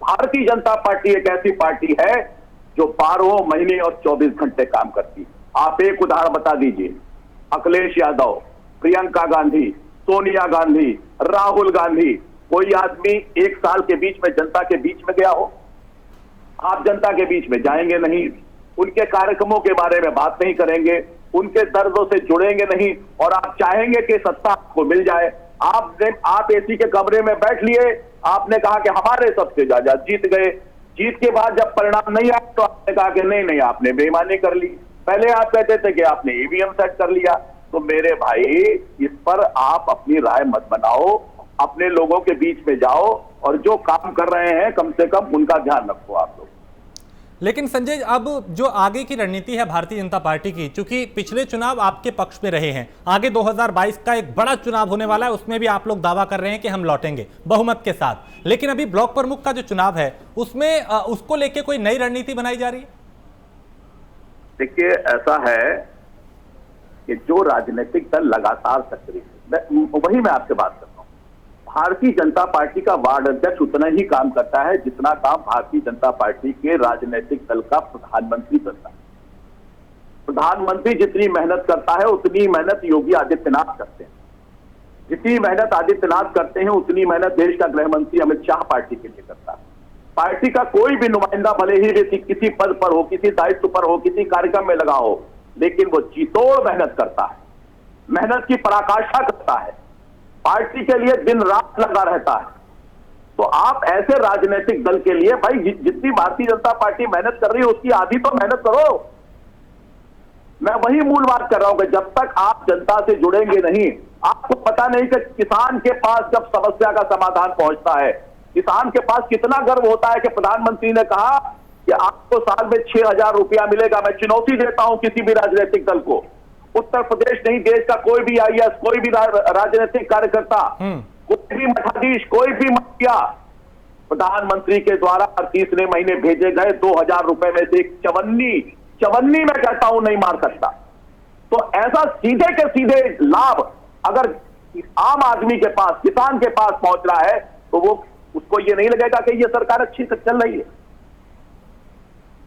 S3: भारतीय जनता पार्टी एक ऐसी पार्टी है जो 12 महीने और 24 घंटे काम करती है। आप एक उदाहरण बता दीजिए, अखिलेश यादव, प्रियंका गांधी, सोनिया गांधी, राहुल गांधी, कोई आदमी एक साल के बीच में जनता के बीच में गया हो? आप जनता के बीच में जाएंगे नहीं, उनके कार्यक्रमों के बारे में बात नहीं करेंगे, उनके दर्दों से जुड़ेंगे नहीं, और आप चाहेंगे कि सत्ता आपको मिल जाए। आप एसी के कमरे में बैठ लिए, आपने कहा कि हमारे सबसे ज्यादा जीत गए। जीत के बाद जब परिणाम नहीं आया तो आपने कहा कि नहीं नहीं आपने बेईमानी कर ली। पहले आप कहते थे कि आपने ईवीएम सेट कर लिया। तो मेरे भाई, इस पर आप अपनी राय मत बनाओ, अपने लोगों के बीच में जाओ और जो काम कर रहे हैं कम से कम उनका ध्यान रखो आप लोग।
S1: लेकिन संजय, अब जो आगे की रणनीति है भारतीय जनता पार्टी की, चूंकि पिछले चुनाव आपके पक्ष में रहे हैं, आगे 2022 का एक बड़ा चुनाव होने वाला है, उसमें भी आप लोग दावा कर रहे हैं कि हम लौटेंगे बहुमत के साथ। लेकिन अभी ब्लॉक प्रमुख का जो चुनाव है उसमें उसको लेके कोई नई रणनीति बनाई जा रही है?
S3: देखिए, ऐसा है कि जो राजनीतिक दल लगातार सक्रिय है, वही मैं आपसे बात करता हूं। भारतीय जनता पार्टी का वार्ड अध्यक्ष उतना ही काम करता है जितना काम भारतीय जनता पार्टी के राजनीतिक दल का प्रधानमंत्री करता है। प्रधानमंत्री जितनी मेहनत करता है उतनी मेहनत योगी आदित्यनाथ करते हैं। जितनी मेहनत आदित्यनाथ करते हैं उतनी मेहनत देश का गृह मंत्री अमित शाह पार्टी के लिए करता है। पार्टी का कोई भी नुमाइंदा भले ही व्यक्ति किसी पद पर हो, किसी दायित्व पर हो, किसी कार्यक्रम में लगा हो, लेकिन वो जीतोड़ मेहनत करता है, मेहनत की पराकाष्ठा करता है, पार्टी के लिए दिन रात लगा रहता है। तो आप ऐसे राजनीतिक दल के लिए भाई जितनी भारतीय जनता पार्टी मेहनत कर रही है उसकी आधी तो मेहनत करो। मैं वही मूल बात कर रहा हूं कि जब तक आप जनता से जुड़ेंगे नहीं, आपको पता नहीं कि किसान के पास जब समस्या का समाधान पहुंचता है, किसान के पास कितना गर्व होता है कि प्रधानमंत्री ने कहा कि आपको साल में 6,000 रुपया मिलेगा। मैं चुनौती देता हूं किसी भी राजनीतिक दल को, उत्तर प्रदेश नहीं देश का कोई भी आईएएस, कोई भी राजनीतिक कार्यकर्ता, कोई भी मठाधीश, कोई भी मुखिया प्रधानमंत्री के द्वारा तीसरे महीने भेजे गए 2,000 रुपए में से एक चवन्नी मैं कहता हूं नहीं मार सकता। तो ऐसा सीधे के सीधे लाभ अगर आम आदमी के पास, किसान के पास पहुंच रहा है तो वो उसको ये नहीं लगेगा कि ये सरकार अच्छी से चल रही है।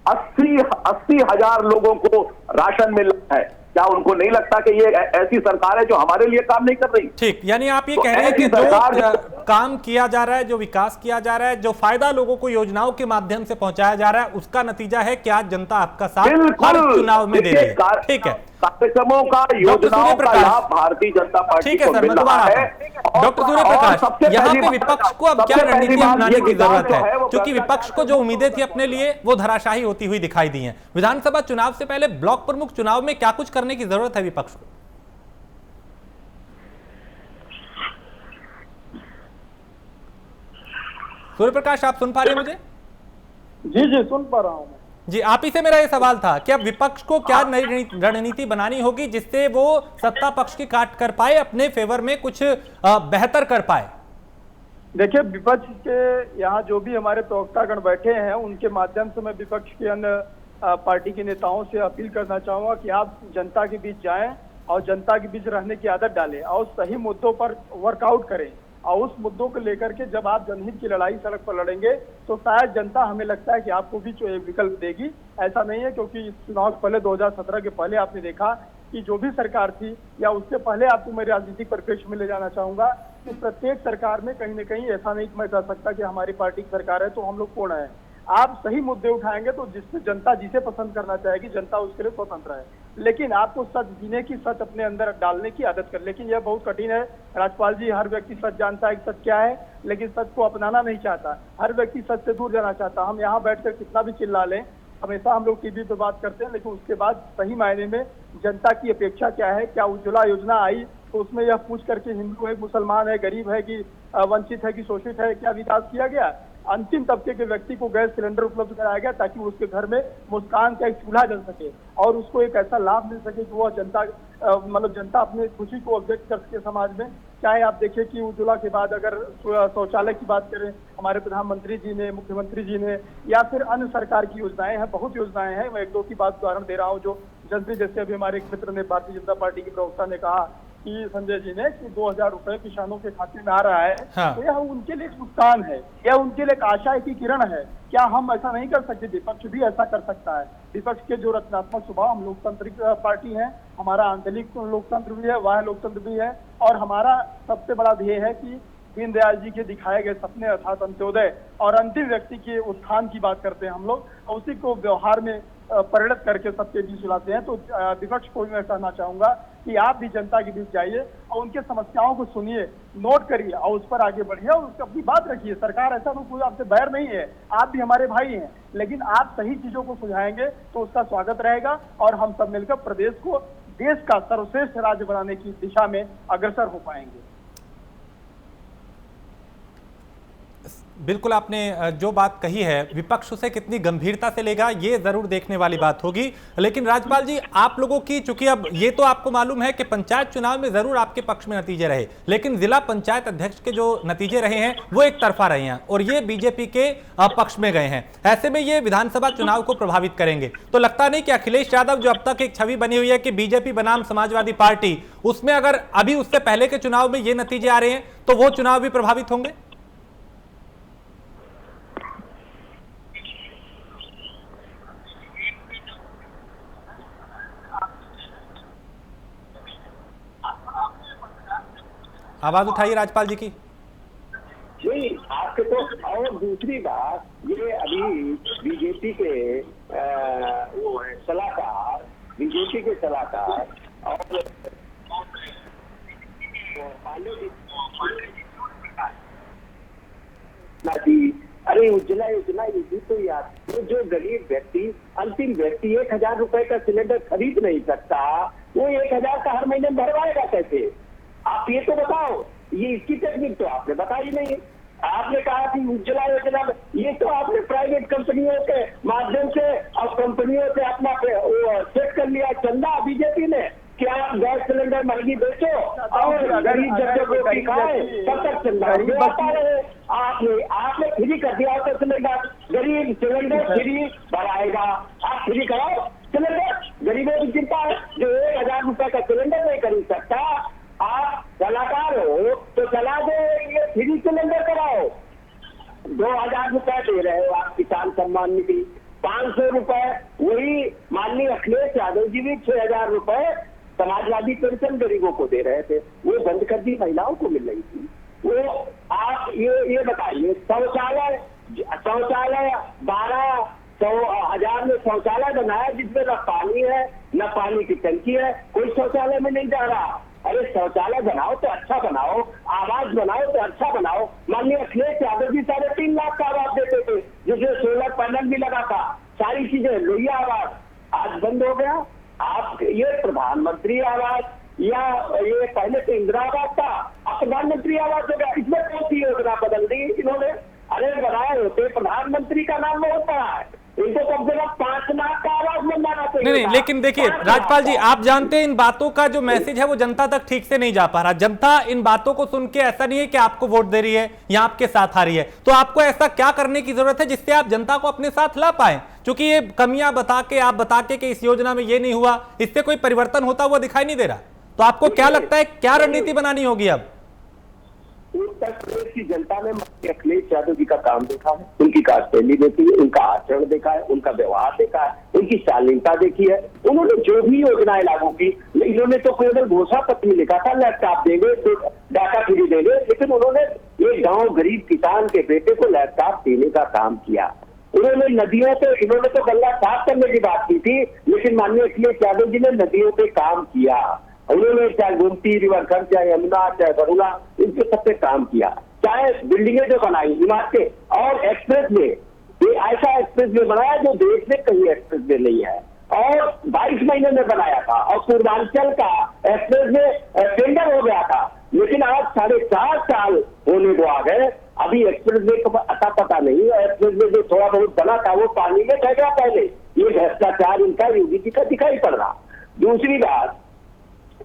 S3: 80 हजार लोगों को राशन मिल रहा है, क्या उनको नहीं लगता कि ये ऐसी सरकार है जो हमारे लिए काम नहीं कर रही?
S1: ठीक, यानी आप ये कह रहे हैं कि जो काम किया जा रहा है, जो विकास किया जा रहा है, जो फायदा लोगों को योजनाओं के माध्यम से पहुंचाया जा रहा है, उसका नतीजा है कि आज जनता आपका साथ हर चुनाव में दे रही है। ठीक है,
S3: कार्यक्रमों का, योजनाओं का लाभ भारतीय जनता पार्टी को मिल रहा है।
S1: डॉक्टर सूर्य प्रकाश, यहाँ पे विपक्ष को अब क्या रणनीति अपनाने की जरूरत है, क्योंकि विपक्ष को जो उम्मीदें थी अपने लिए वो धराशायी होती हुई दिखाई दी हैं। विधानसभा चुनाव से पहले ब्लॉक प्रमुख चुनाव में क्या कुछ करने की जरूरत है विपक्ष को? सूर्य प्रकाश, आप सुन पा रहे हैं मुझे?
S5: जी सुन पा रहा हूं मैं।
S1: जी, आप ही से मेरा ये सवाल था कि अब विपक्ष को क्या नई रणनीति बनानी होगी जिससे वो सत्ता पक्ष की काट कर पाए, अपने फेवर में कुछ बेहतर कर पाए?
S5: देखिए, विपक्ष के यहाँ जो भी हमारे प्रवक्तागण बैठे हैं उनके माध्यम से मैं विपक्ष के अन्य पार्टी के नेताओं से अपील करना चाहूंगा कि आप जनता के बीच जाएं और जनता के बीच रहने की आदत डालें और सही मुद्दों पर वर्कआउट करें। और उस मुद्दों को लेकर के जब आप जनहित की लड़ाई सड़क पर लड़ेंगे तो शायद जनता, हमें लगता है कि आपको भी जो एक विकल्प देगी। ऐसा नहीं है, क्योंकि इस चुनाव से पहले 2017 के पहले आपने देखा कि जो भी सरकार थी, या उससे पहले आपको मैं राजनीतिक परिप्रेक्ष्य में ले जाना चाहूंगा कि प्रत्येक सरकार में कहीं ना कहीं ऐसा नहीं मैं कह सकता कि हमारी पार्टी की सरकार है तो हम लोग पूर्ण है। आप सही मुद्दे उठाएंगे तो जिससे जनता जिसे पसंद करना चाहेगी, जनता उसके लिए स्वतंत्र है। लेकिन आपको सच जीने की, सच अपने अंदर डालने की आदत कर, लेकिन यह बहुत कठिन है राजपाल जी। हर व्यक्ति सच जानता है कि सच क्या है, लेकिन सच को अपनाना नहीं चाहता। हर व्यक्ति सच से दूर जाना चाहता। हम यहाँ बैठकर कितना भी चिल्ला लें, हमेशा हम लोग टीवी पे बात करते हैं, लेकिन उसके बाद सही मायने में जनता की अपेक्षा क्या है। क्या उज्ज्वला योजना आई तो उसमें यह पूछ करके हिंदू है, मुसलमान है, गरीब है कि वंचित है कि शोषित है, क्या विकास किया गया? अंतिम तबके के व्यक्ति को गैस सिलेंडर उपलब्ध कराया गया ताकि उसके घर में मुस्कान का एक चूल्हा जल सके और उसको एक ऐसा लाभ मिल सके कि वह जनता मतलब जनता अपने खुशी को व्यक्त कर सके समाज में। चाहे आप देखिए कि उज्ज्वला के बाद अगर शौचालय की बात करें, हमारे प्रधानमंत्री जी ने, मुख्यमंत्री जी ने, या फिर अन्य सरकार की योजनाएं हैं, बहुत योजनाएं हैं। मैं एक दो की बात उदाहरण दे रहा हूँ जो जल्दी, जैसे अभी हमारे एक मित्र ने, भारतीय जनता पार्टी के प्रवक्ता ने कहा कि संजय जी ने कि 2,000 रुपए किसानों के खाते में आ रहा है। हाँ। तो यह उनके लिए मुस्कान है, यह उनके लिए एक आशा की किरण है। क्या हम ऐसा नहीं कर सकते? विपक्ष भी ऐसा कर सकता है। विपक्ष के जो रचनात्मक स्वभाव, हम लोकतांत्रिक पार्टी है, हमारा आंतरिक लोकतंत्र भी है, वह लोकतंत्र भी है, और हमारा सबसे बड़ा ध्येय है कि दीनदयाल जी के दिखाए गए सपने अर्थात अंत्योदय और अंतिम व्यक्ति के उत्थान की बात करते हैं हम लोग, और उसी को व्यवहार में परिणत करके सबके बीच लाते हैं। तो विपक्ष को मैं कहना चाहूंगा कि आप भी जनता के बीच जाइए और उनके समस्याओं को सुनिए, नोट करिए और उस पर आगे बढ़िए और उसकी अपनी बात रखिए। सरकार ऐसा कोई आपसे बैर नहीं है, आप भी हमारे भाई हैं, लेकिन आप सही चीजों को सुझाएंगे तो उसका स्वागत रहेगा और हम सब मिलकर प्रदेश को देश का सर्वश्रेष्ठ राज्य बनाने की दिशा में अग्रसर हो पाएंगे।
S1: बिल्कुल, आपने जो बात कही है विपक्ष उसे कितनी गंभीरता से लेगा ये जरूर देखने वाली बात होगी। लेकिन राज्यपाल जी, आप लोगों की, चूंकि अब ये तो आपको मालूम है कि पंचायत चुनाव में जरूर आपके पक्ष में नतीजे रहे, लेकिन जिला पंचायत अध्यक्ष के जो नतीजे रहे हैं वो एक तरफा रहे हैं और ये बीजेपी के पक्ष में गए हैं। ऐसे में ये विधानसभा चुनाव को प्रभावित करेंगे। तो लगता नहीं कि अखिलेश यादव, जो अब तक एक छवि बनी हुई है कि बीजेपी बनाम समाजवादी पार्टी, उसमें अगर अभी उससे पहले के चुनाव में ये नतीजे आ रहे हैं तो वो चुनाव भी प्रभावित होंगे? आवाज उठाइए राज्यपाल जी की।
S2: जी, आपके तो, और दूसरी बात, ये अभी बीजेपी के वो है सलाहकार, बीजेपी के सलाहकार और अरे उज्ज्वला योजना ये भी तो याद, वो जो गरीब व्यक्ति, अंतिम व्यक्ति 1,000 रुपए का सिलेंडर खरीद नहीं सकता, वो 1,000 का हर महीने भरवाएगा कैसे? आप ये तो बताओ। ये इसकी टेक्निक तो आपने बताई नहीं। आपने कहा कि उज्ज्वला योजना में, ये तो आपने प्राइवेट कंपनियों के माध्यम से और कंपनियों से अपना सेट कर लिया चंदा बीजेपी ने कि आप गैस सिलेंडर महंगी बेचो और गरीब जब तक रोटी खाए तब तक चंदा आता रहे। आपने फ्री कर दिया तो सिलेंडर, गरीब सिलेंडर फ्री भराएगा। आप फ्री कराओ सिलेंडर, गरीबों की चिंता है। जो 1,000 रुपए का सिलेंडर नहीं खरीद सकता, आप कलाकार हो तो चला दो, ये फ्री सिलेंडर कराओ। 2,000 रुपए दे रहे हो आप किसान सम्मान निधि, 500 रुपए वही माननीय अखिलेश यादव जी भी 6,000 रुपए समाजवादी पेंशन गरीबों को दे रहे थे, वो बंद कर दी, महिलाओं को मिल रही थी। वो आप ये बताइए, शौचालय 12,000 में शौचालय बनाया जिसमें न पानी है न पानी की टंकी है, कोई शौचालय में नहीं जा रहा। अरे शौचालय बनाओ तो अच्छा बनाओ, आवास बनाओ तो अच्छा बनाओ। माननीय अखिलेश यादव जी 3.5 लाख का आवास देते थे जिसमें सोलर पैनल भी लगा था, सारी चीजें, लोहिया आवास आज बंद हो गया। आप ये प्रधानमंत्री आवास या ये पहले तो इंदिरा आवास था, अब प्रधानमंत्री आवास हो गया, इसमें कौन सी योजना बदल दी इन्होंने? अरे बनाए होते प्रधानमंत्री का नाम बहुत बड़ा है, इनको कम से कम 5 लाख का आवास बनवाना चाहिए।
S1: नहीं, लेकिन देखिए राजपाल जी, आप जानते हैं इन बातों का जो मैसेज है वो जनता तक ठीक से नहीं जा पा रहा। जनता इन बातों को सुन के ऐसा नहीं है कि आपको वोट दे रही है या आपके साथ आ रही है, तो आपको ऐसा क्या करने की जरूरत है जिससे आप जनता को अपने साथ ला पाए? क्योंकि ये कमियां बता के कि इस योजना में ये नहीं हुआ, इससे कोई परिवर्तन होता हुआ दिखाई नहीं दे रहा। तो आपको क्या लगता है, क्या रणनीति बनानी होगी अब?
S2: उत्तर प्रदेश की जनता ने अखिलेश यादव जी का काम देखा है, उनकी कार्यशैली देखी है, उनका आचरण देखा है, उनका व्यवहार देखा है, उनकी शालीनता देखी है। उन्होंने जो भी योजनाएं लागू की, इन्होंने तो केवल घोषणा पत्र लिखा था लैपटॉप देंगे तो डाटा फ्री देंगे, लेकिन उन्होंने एक गांव गरीब किसान के बेटे को लैपटॉप देने का काम किया। उन्होंने नदियों पे, इन्होंने तो गंगा साफ करने की बात की थी, लेकिन माननीय अखिलेश यादव जी ने नदियों पे काम किया। उन्होंने चाहे गोमती रिवरफ्रंट, चाहे यमुना, चाहे बरुणा, इनके सब पे काम किया। चाहे बिल्डिंगें जो बनाई इमारतें और एक्सप्रेस वे, ये ऐसा एक्सप्रेस वे बनाया जो देश में कहीं एक्सप्रेस वे नहीं है, और 22 महीने में बनाया था। और पूर्वांचल का एक्सप्रेस वे टेंडर हो गया था, लेकिन आज 4.5 साल होने को आ गए, अभी एक्सप्रेस वे का पता नहीं। एक्सप्रेस वे जो थोड़ा बहुत बना था वो पानी में बह गया पहले। ये भ्रष्टाचार इनका योगी जी का दिखाई पड़ रहा। दूसरी बात,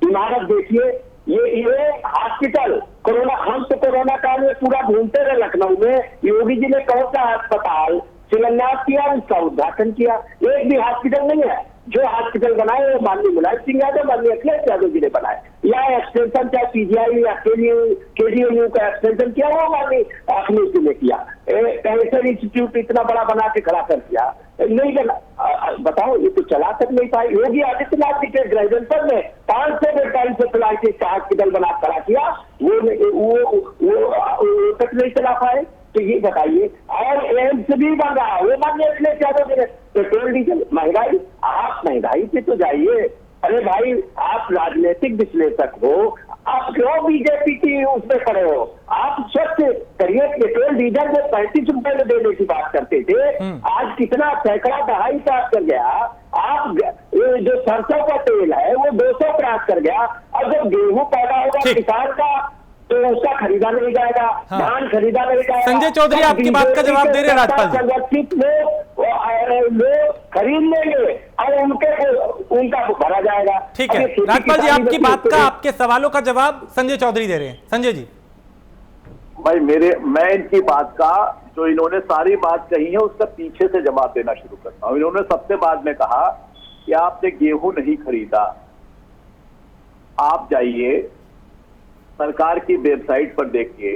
S2: इमारत देखिए, ये हॉस्पिटल, कोरोना, हम तो कोरोना काल में पूरा घूमते रहे लखनऊ में, योगी जी ने कौन सा अस्पताल शिलान्यास किया, उसका उद्घाटन किया? एक भी हॉस्पिटल नहीं है। जो हॉस्पिटल बनाए वो माननीय मुलायम सिंह यादव, माननीय अखिलेश यादव जी ने बनाए, या एक्सटेंशन चाहे पीजीआई या केडीएमयू का एक्सटेंशन किया वो माननीय अखिलेश जी ने किया। कैंसर इंस्टीट्यूट इतना बड़ा बना के खड़ा कर दिया, नहीं बना। बताओ, ये तो चला तक नहीं पाए। योगी आदित्यनाथ जी के ग्रेजुएशन में 500 बेड का हॉस्पिटल बना खड़ा किया, वो तक नहीं चला पाए। तो ये बताइए, और एम्स भी बन रहा, वो माननीय अखिलेश यादव जी ने। पेट्रोल डीजल महंगाई, आप महंगाई पे तो जाइए। अरे भाई, आप राजनीतिक विश्लेषक हो, आप क्यों बीजेपी की उसमें खड़े हो? आप स्वच्छ करिए। पेट्रोल डीजल में 35 रुपए में देने की बात करते थे, आज कितना सैकड़ा 2.5 क्रॉस कर गया। आप जो सरसों का तेल है वो 200 क्रॉस कर गया। और जब गेहूं पैदा होगा किसान का तो उसका खरीदा नहीं जाएगा, धान खरीदा नहीं जाएगा।
S1: संजय चौधरी आपकी बात का जवाब दे रहे हैं राजपाल जी।
S2: संगठित लोग खरीद लेंगे और उनका भरा जाएगा।
S1: ठीक है राजपाल जी, आपकी बात का, आपके सवालों का जवाब संजय चौधरी दे रहे हैं। संजय जी।
S3: भाई मैं इनकी बात का, जो इन्होंने सारी बात कही है उसका पीछे से जवाब देना शुरू करता हूं। इन्होंने सबसे बाद में कहा कि आपने गेहूं नहीं खरीदा। आप जाइए सरकार की वेबसाइट पर देखिए,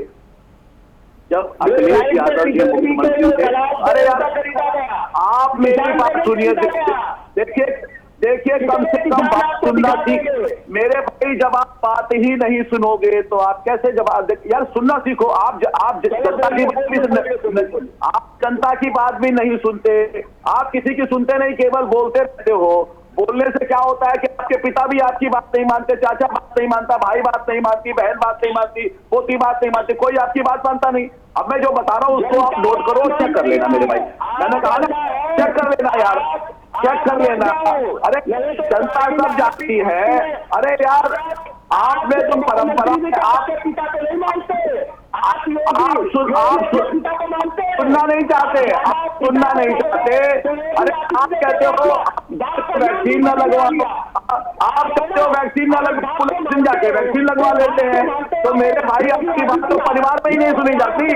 S3: जब अखिलेश यादव जी मुख्यमंत्री थे, अरे यार आप मेरी बात सुनिए, देखिए कम से कम बात सुनना सीख। मेरे भाई, जब आप बात ही नहीं सुनोगे तो आप कैसे जवाब दे? यार सुनना सीखो। आप जनता की बात भी सुनते, आप जनता की बात भी नहीं सुनते, आप किसी की सुनते नहीं, केवल बोलते रहते हो। बोलने से क्या होता है कि आपके पिता भी आपकी बात नहीं मानते, चाचा बात नहीं मानता, भाई बात नहीं मानती, बहन बात नहीं मानती, पोती बात नहीं मानती, कोई आपकी बात मानता नहीं। अब मैं जो बता रहा हूँ उसको आप नोट करो, चेक कर लेना मेरे भाई। मैंने कहा ना चेक कर लेना यार, चेक कर लेना। अरे जनता सब जानती है। अरे यार आप में तो परंपरा आप नहीं मानते, आप सुनना नहीं चाहते, आप सुनना नहीं चाहते। अरे आप कहते हो वैक्सीन न लगवा, आप कहते हो वैक्सीन न लगवा, पुलिस जाके वैक्सीन लगवा लेते हैं। तो मेरे भाई आपकी बात तो परिवार में ही नहीं सुनी जाती,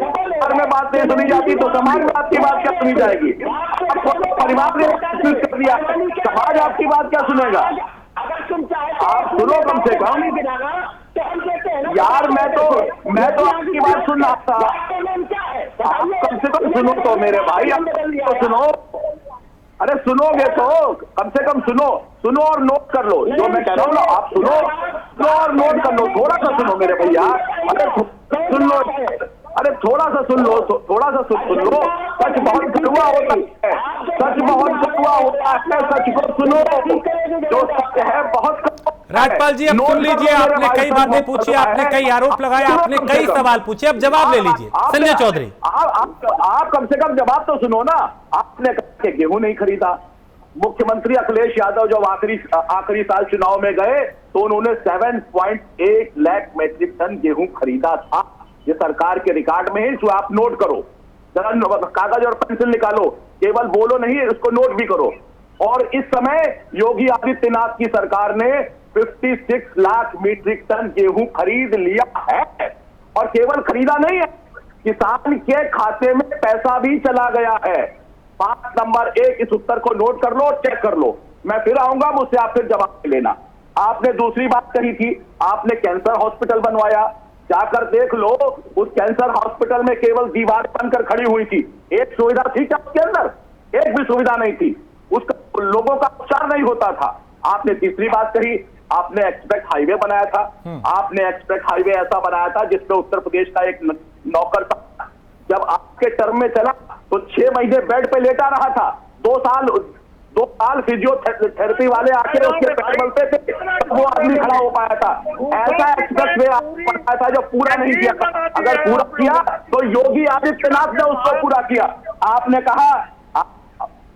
S3: परिवार में बात नहीं सुनी जाती तो समाज में आपकी बात क्या सुनी जाएगी? परिवार ने कर दिया, समाज आपकी बात क्या सुनेगा? आप सुनो कम से कम यार। मैं तो आपकी बात सुन रहा था, आप कम से कम सुनो तो मेरे भाई, आप तो सुनो। अरे सुनोगे तो कम से कम सुनो और नोट कर लो जो मैं कह रहा हूँ ना। आप सुनो और नोट कर लो, थोड़ा सा सुनो मेरे भैया। अरे सुन लो, अरे थोड़ा सा सुन लो, थोड़ा सा सुन लो। सच बहुत कड़वा होता है, सच बहुत कड़वा होता है, सच को सुनो। जो सच है बहुत।
S1: राजपाल जी अब सुन लीजिए, आपने कई बातें पूछी, आपने कई आरोप लगाए, आपने कई सवाल पूछे, अब जवाब ले लीजिए। संजय चौधरी
S3: आप कम से कम जवाब तो सुनो ना। आपने कहा कि गेहूं नहीं खरीदा। मुख्यमंत्री अखिलेश यादव जब आखिरी साल चुनाव में गए तो उन्होंने 7.8 लाख मेट्रिक टन गेहूं खरीदा था। ये सरकार के रिकॉर्ड में है, इसको आप नोट करो, जरा कागज और पेंसिल निकालो, केवल बोलो नहीं, इसको नोट भी करो। और इस समय योगी आदित्यनाथ की सरकार ने 56 लाख मीट्रिक टन गेहूं खरीद लिया है। और केवल खरीदा नहीं है, किसान के खाते में पैसा भी चला गया है। 5 नंबर 1 इस उत्तर को नोट कर लो, चेक कर लो। मैं फिर आऊंगा, मुझसे आप फिर जवाब लेना। आपने दूसरी बात कही थी, आपने कैंसर हॉस्पिटल बनवाया, जाकर देख लो। उस कैंसर हॉस्पिटल में केवल दीवार बनकर खड़ी हुई थी, एक सुविधा थी क्या उसके अंदर? एक भी सुविधा नहीं थी, उसका लोगों का उपचार नहीं होता था। आपने तीसरी बात कही, आपने एक्सप्रेस हाईवे बनाया था। आपने एक्सप्रेस हाईवे ऐसा बनाया था जिसमें उत्तर प्रदेश का एक नौकर था, जब आपके टर्म में चला तो 6 महीने बेड पे लेटा रहा था। 2 साल फिजियोथेरेपी वाले आके उसके पैर मलते थे, वो आदमी खड़ा हो पाया था। ऐसा एक्सप्रेस वे बनाया था जो पूरा नहीं किया। अगर पूरा किया तो योगी आदित्यनाथ ने उसको पूरा किया। आपने कहा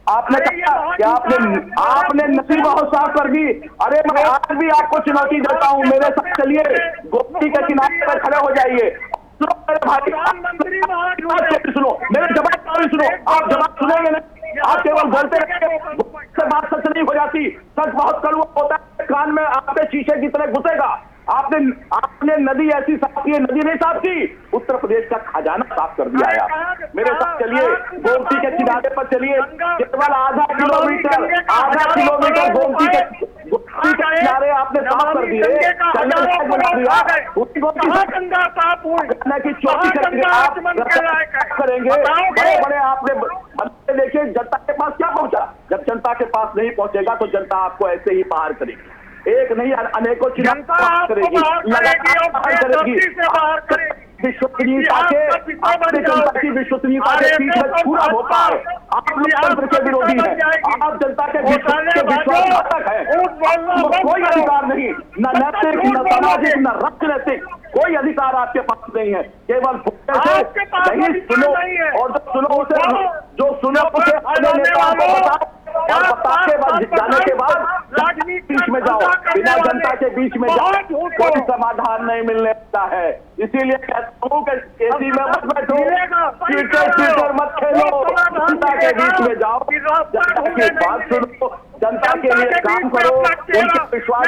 S3: कि आपने नदी बहुत साफ कर दी। अरे मैं आज भी आपको चुनौती देता हूं, मेरे साथ चलिए, गोमती के किनारे पर खड़े हो जाइए। सुनो मेरे भाई, सुनो मेरे जवाब सुनो। आप जवाब सुनेंगे नहीं, आप केवल बोलते रहेंगे, बात सच नहीं हो जाती। सच बहुत कड़वा होता है, कान में आपके शीशे की तरह घुसेगा। आपने नदी ऐसी साफ की, नदी नहीं साफ की, उत्तर प्रदेश का खजाना साफ कर दिया है। मेरे साथ चलिए, गोमती के किनारे पर चलिए, केवल आधा किलोमीटर गोमती के किनारे आपने साफ कर दिए, बना दिया। करेंगे बड़े आपने देखिए जनता के पास क्या पहुंचा। जब जनता के पास नहीं पहुंचेगा तो जनता आपको ऐसे ही बाहर करेगी, एक नहीं अनेकों चुनाव करेगी, लगातार करेगी। विश्वसनीयता के, अपने जनता की विश्वसनीयता के पीठ में छूरा होता है। आप लोकतंत्र के विरोधी हैं, आप जनता के विश्वासघातक हैं। कोई अधिकार नहीं, न नैतिक, न सामाजिक, न राजनीतिक, कोई अधिकार आपके पास नहीं है। केवल नहीं सुनो, और जो सुनो उसे अन्य नेताओं को बताओ, और जाने के बाद बीच में जाओ, बिना जनता के बीच में जाओ, कोई समाधान नहीं मिलने वाला है। इसीलिए कहता हूँ कि एसी में मत बैठो, ट्विटर मत खेलो, जनता के बीच में जाओ, जनता की बात सुनो, जनता के लिए काम करो, उनके विश्वास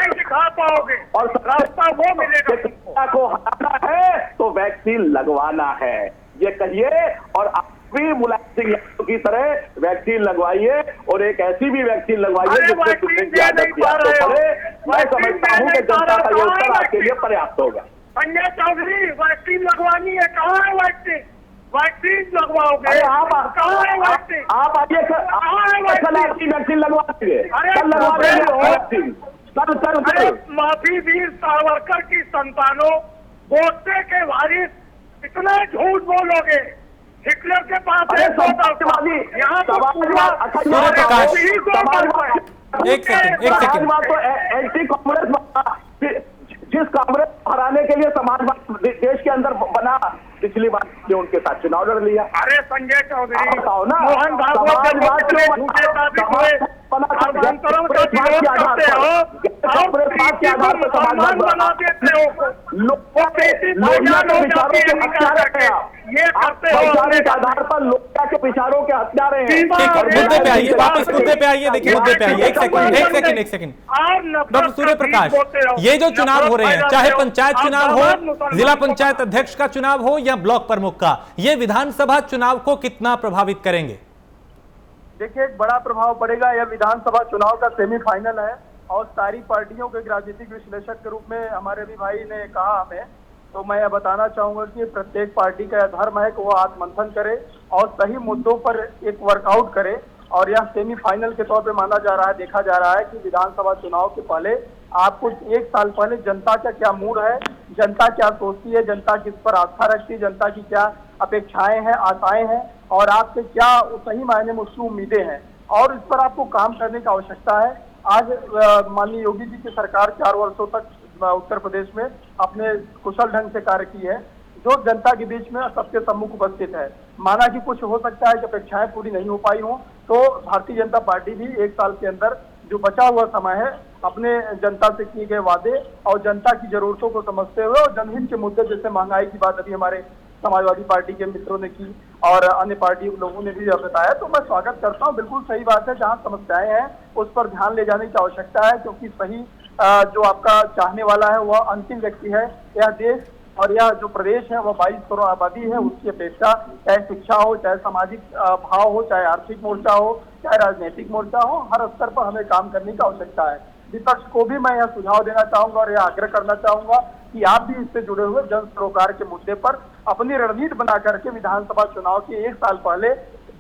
S3: और जनता को हटाना है तो वैक्सीन लगवाना है, ये कहिए। और भी मुलायम सिंह यादव की तरह वैक्सीन लगवाइए, और एक ऐसी भी वैक्सीन लगवाइए जिससे सुनने की आदत भी आपको पड़े। मैं समझता हूँ कि जनता का ये उत्तर आपके लिए पर्याप्त होगा।
S4: संजय चौधरी, वैक्सीन लगवानी है, कहाँ है वैक्सीन? वैक्सीन लगवाओगे? कहाँ है वैक्सीन?
S3: आप आइए कल आपकी वैक्सीन लगवा देंगे, कल लगवा देंगे वैक्सीन।
S4: माफी वीर सावरकर की संतानों, गोडसे के वारिस, इतना झूठ बोलोगे? हिटलर के पास
S1: एक सेकंड
S3: समाजवाद तो एंटी कांग्रेस बना, जिस कांग्रेस को हराने के लिए समाजवाद देश के अंदर बना, पिछली बार ने उनके साथ चुनाव लड़ लिया।
S4: अरे संजय चौधरी,
S3: बताओ ना,
S4: मोहन भागवत के झूठे साबित हुए, आप जनतरम का विरोध करते हो, आप प्रीति को मुसलमान बना देते हो, वो प्रीति भाईजान हो जाती है निकाल करके, ये करते हो
S3: वैचारिक आधार पर लोकता के विचारों के हत्यारे हैं।
S1: मुद्दे पे आइए, वापस मुद्दे पे आइए। देखिए मुद्दे पे आइए, एक सेकंड डॉक्टर सूर्य प्रकाश, ये जो चुनाव हो रहे हैं, चाहे पंचायत चुनाव हो, जिला पंचायत अध्यक्ष का चुनाव हो या ब्लॉक प्रमुख का, ये विधानसभा चुनाव को कितना प्रभावित करेंगे?
S5: देखिए, एक बड़ा प्रभाव पड़ेगा। यह विधानसभा चुनाव का सेमीफाइनल है और सारी पार्टियों के राजनीतिक विश्लेषक के रूप में हमारे भी भाई ने कहा हमें, तो मैं यह बताना चाहूंगा कि प्रत्येक पार्टी का धर्म है कि वो आत्ममंथन करे और सही मुद्दों पर एक वर्कआउट करे। और यह सेमीफाइनल के तौर पे माना जा रहा है, देखा जा रहा है कि विधानसभा चुनाव के पहले आपको एक साल पहले जनता का क्या मूड है, जनता क्या सोचती है, जनता किस पर आस्था रखती है, जनता की क्या अपेक्षाएं हैं, आशाएं हैं और आपसे क्या सही मायने में उसकी उम्मीदें हैं, और इस पर आपको काम करने की आवश्यकता है। आज माननीय योगी जी की सरकार 4 वर्षों तक उत्तर प्रदेश में अपने कुशल ढंग से कार्य की है, जो जनता के बीच में सबके सम्मुख उपस्थित है। माना कि कुछ हो सकता है कि अपेक्षाएं पूरी नहीं हो पाई हो, तो भारतीय जनता पार्टी भी 1 साल के अंदर जो बचा हुआ समय है अपने जनता से किए गए वादे और जनता की जरूरतों को समझते हुए और जनहित के मुद्दे जैसे महंगाई की बात अभी हमारे समाजवादी पार्टी के मित्रों ने की और अन्य पार्टी के लोगों ने भी बताया, तो मैं स्वागत करता हूं। बिल्कुल सही बात है, जहां समस्याएं हैं उस पर ध्यान ले जाने की आवश्यकता है, क्योंकि सही जो आपका चाहने वाला है वह अंतिम व्यक्ति है। यह देश और यह जो प्रदेश है वह 22 करोड़ आबादी है, उसकी अपेक्षा चाहे शिक्षा हो, चाहे सामाजिक भाव हो, चाहे आर्थिक मोर्चा हो, चाहे राजनीतिक मोर्चा हो, हर स्तर पर हमें काम करने की आवश्यकता है। विपक्ष को भी मैं यह सुझाव देना चाहूंगा और यह आग्रह करना चाहूंगा कि आप भी इससे जुड़े हुए जन सरोकार के मुद्दे पर अपनी रणनीति बना करके विधानसभा चुनाव के 1 साल पहले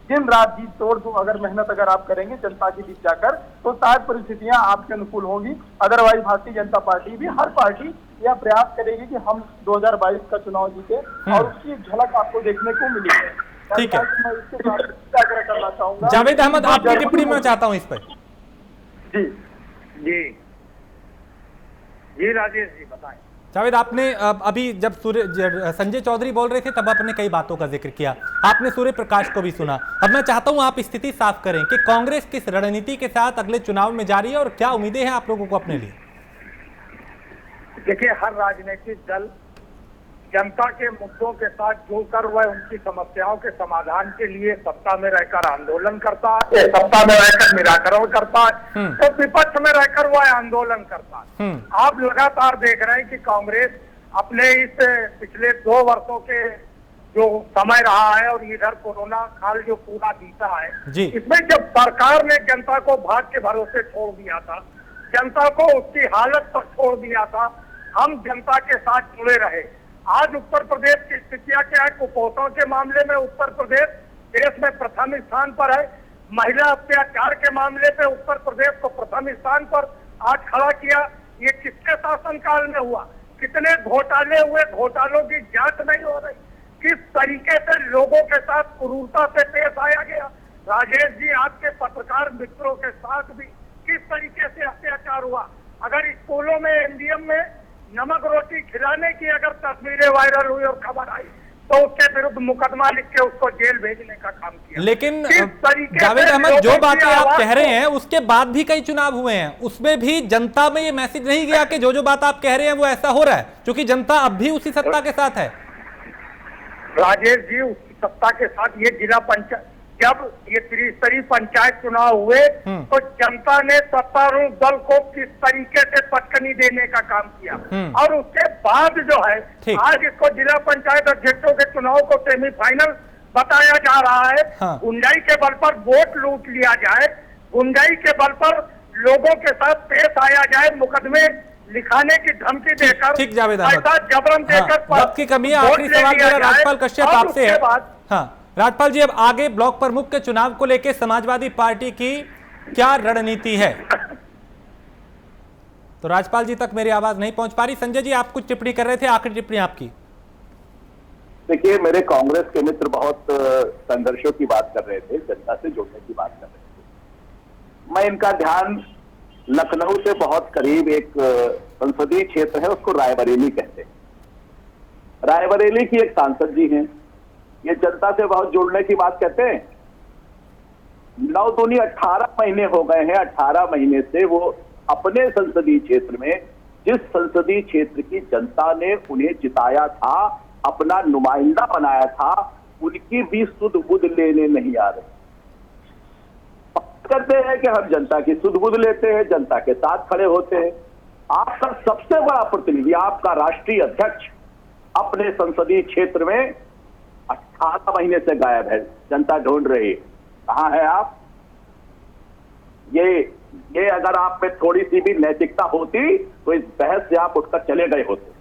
S5: दिन रात जी तोड़ अगर मेहनत अगर आप करेंगे जनता के बीच जाकर, तो शायद परिस्थितियां आपके अनुकूल होंगी। अदरवाइज भारतीय जनता पार्टी भी, हर पार्टी यह प्रयास करेगी कि हम 2022 का चुनाव जीते और उसकी झलक आपको देखने को मिलेगी।
S1: ठीक है,
S5: मैं इसके साथ आग्रह करना चाहूंगा।
S1: जावेद अहमद, आपकी टिप्पणी में चाहता हूं इस पर।
S4: जी जी जी राजेश जी बताएं।
S1: जावेद, आपने अभी जब संजय चौधरी बोल रहे थे तब आपने कई बातों का जिक्र किया, आपने सूर्य प्रकाश को भी सुना। अब मैं चाहता हूं आप स्थिति साफ करें कि कांग्रेस किस रणनीति के साथ अगले चुनाव में जा रही है और क्या उम्मीदें हैं आप लोगों को अपने लिए?
S4: देखिए, हर राजनीतिक दल जनता के मुद्दों के साथ जुड़कर वह उनकी समस्याओं के समाधान के लिए सत्ता में रहकर आंदोलन करता है, सत्ता में रहकर निराकरण करता है, तो विपक्ष में रहकर वह आंदोलन करता है। आप लगातार देख रहे हैं कि कांग्रेस अपने इस पिछले 2 वर्षों के जो समय रहा है और इधर कोरोना काल जो पूरा बीता है, इसमें जब सरकार ने जनता को भाग के भरोसे छोड़ दिया था, जनता को उसकी हालत पर छोड़ दिया था, हम जनता के साथ जुड़े रहे। आज उत्तर प्रदेश की स्थितियां क्या है? कुपोषण के मामले में उत्तर प्रदेश देश में प्रथम स्थान पर है। महिला अत्याचार के मामले में उत्तर प्रदेश को प्रथम स्थान पर आज खड़ा किया। ये किसके शासनकाल में हुआ? कितने घोटाले हुए, घोटालों की जांच नहीं हो रही, किस तरीके से लोगों के साथ क्रूरता से पेश आया गया। राजेश जी, आपके पत्रकार मित्रों के साथ भी किस तरीके से अत्याचार हुआ। अगर स्कूलों में एमडीएम में नमक रोटी खिलाने की अगर तस्वीरें वायरल हुई और खबर आई तो उसके विरुद्ध मुकदमा लिख के उसको जेल भेजने का काम किया।
S1: लेकिन जावेद अहमद, जो बातें आप कह रहे हैं उसके बाद भी कई चुनाव हुए हैं, उसमें भी जनता में ये मैसेज नहीं गया कि जो बात आप कह रहे हैं वो ऐसा हो रहा है, क्योंकि जनता अब भी उसी सत्ता के साथ है।
S4: राजेश जी, उसी सत्ता के साथ ये जिला पंचायत, जब ये त्रिस्तरीय पंचायत चुनाव हुए तो जनता ने सत्तारूढ़ दल को किस तरीके से पटकनी देने का काम किया और उसके बाद जो है आज इसको जिला पंचायत अध्यक्षों के चुनाव को सेमीफाइनल बताया जा रहा है। गुंडाई के बल पर वोट लूट लिया जाए, गुंडाई के बल पर लोगों के साथ पेश आया जाए, मुकदमे लिखाने की धमकी देकर,
S1: ठीक जावेद अहमद,
S4: जबरन देकर
S1: वक्त की कमी है। आखिरी सवाल मेरा राजपाल कश्यप आपसे है। हाँ राजपाल जी, अब आगे ब्लॉक प्रमुख के चुनाव को लेकर समाजवादी पार्टी की क्या रणनीति है? तो राजपाल जी तक मेरी आवाज नहीं पहुंच पा रही। संजय जी, आप कुछ टिप्पणी कर रहे थे, आखिरी टिप्पणी आपकी।
S3: देखिए, मेरे कांग्रेस के मित्र बहुत संघर्षों की बात कर रहे थे, जनता से जुड़ने की बात कर रहे थे। मैं इनका ध्यान लखनऊ से बहुत करीब एक संसदीय क्षेत्र है, उसको रायबरेली कहते हैं। रायबरेली की एक सांसद जी हैं, ये जनता से बहुत जुड़ने की बात कहते हैं। 9 दूनी 18 महीने हो गए हैं, 18 महीने से वो अपने संसदीय क्षेत्र में, जिस संसदीय क्षेत्र की जनता ने उन्हें जिताया था, अपना नुमाइंदा बनाया था, उनकी भी सुध बुध लेने नहीं आ रहे। करते हैं कि हम जनता की सुध बुध लेते हैं, जनता के साथ खड़े होते हैं। आपका सबसे बड़ा प्रतिनिधि, आपका राष्ट्रीय अध्यक्ष अपने संसदीय क्षेत्र में 18 महीने से गायब है, जनता ढूंढ रही है, कहां है आप? ये अगर आप में थोड़ी सी भी नैतिकता होती तो इस बहस से आप उठकर चले गए होते।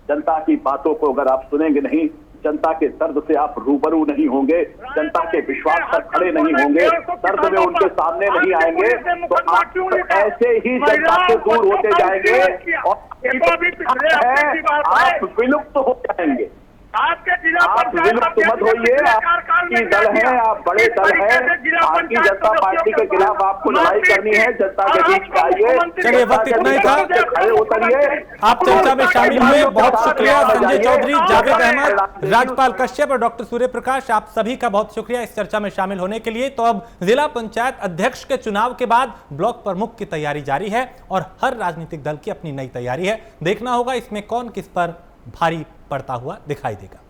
S3: जनता की बातों को अगर आप सुनेंगे नहीं, जनता के दर्द से आप रूबरू नहीं होंगे, जनता के विश्वास पर खड़े नहीं होंगे, दर्द में उनके सामने नहीं आएंगे, तो आप तो ऐसे ही जनता से दूर होते जाएंगे और आप विलुप्त हो जाएंगे।
S4: आपके जिला
S3: आप विलुप्त मत होइए, आपकी दल है, आप बड़े दल है, भारतीय जनता पार्टी के खिलाफ आपको लड़ाई करनी है, जनता के बीच में आइए।
S1: चलिए, वक्त इतना ही था,
S3: खड़े उतरिए।
S1: आप चर्चा में शामिल हुए, बहुत शुक्रिया। संजय चौधरी, जावेद अहमद, राजपाल कश्यप और डॉक्टर सूर्य प्रकाश, आप सभी का बहुत शुक्रिया इस चर्चा में शामिल होने के लिए। तो अब जिला पंचायत अध्यक्ष के चुनाव के बाद ब्लॉक प्रमुख की तैयारी जारी है और हर राजनीतिक दल की अपनी नई तैयारी है। देखना होगा इसमें कौन किस पर भारी पड़ता हुआ दिखाई देगा।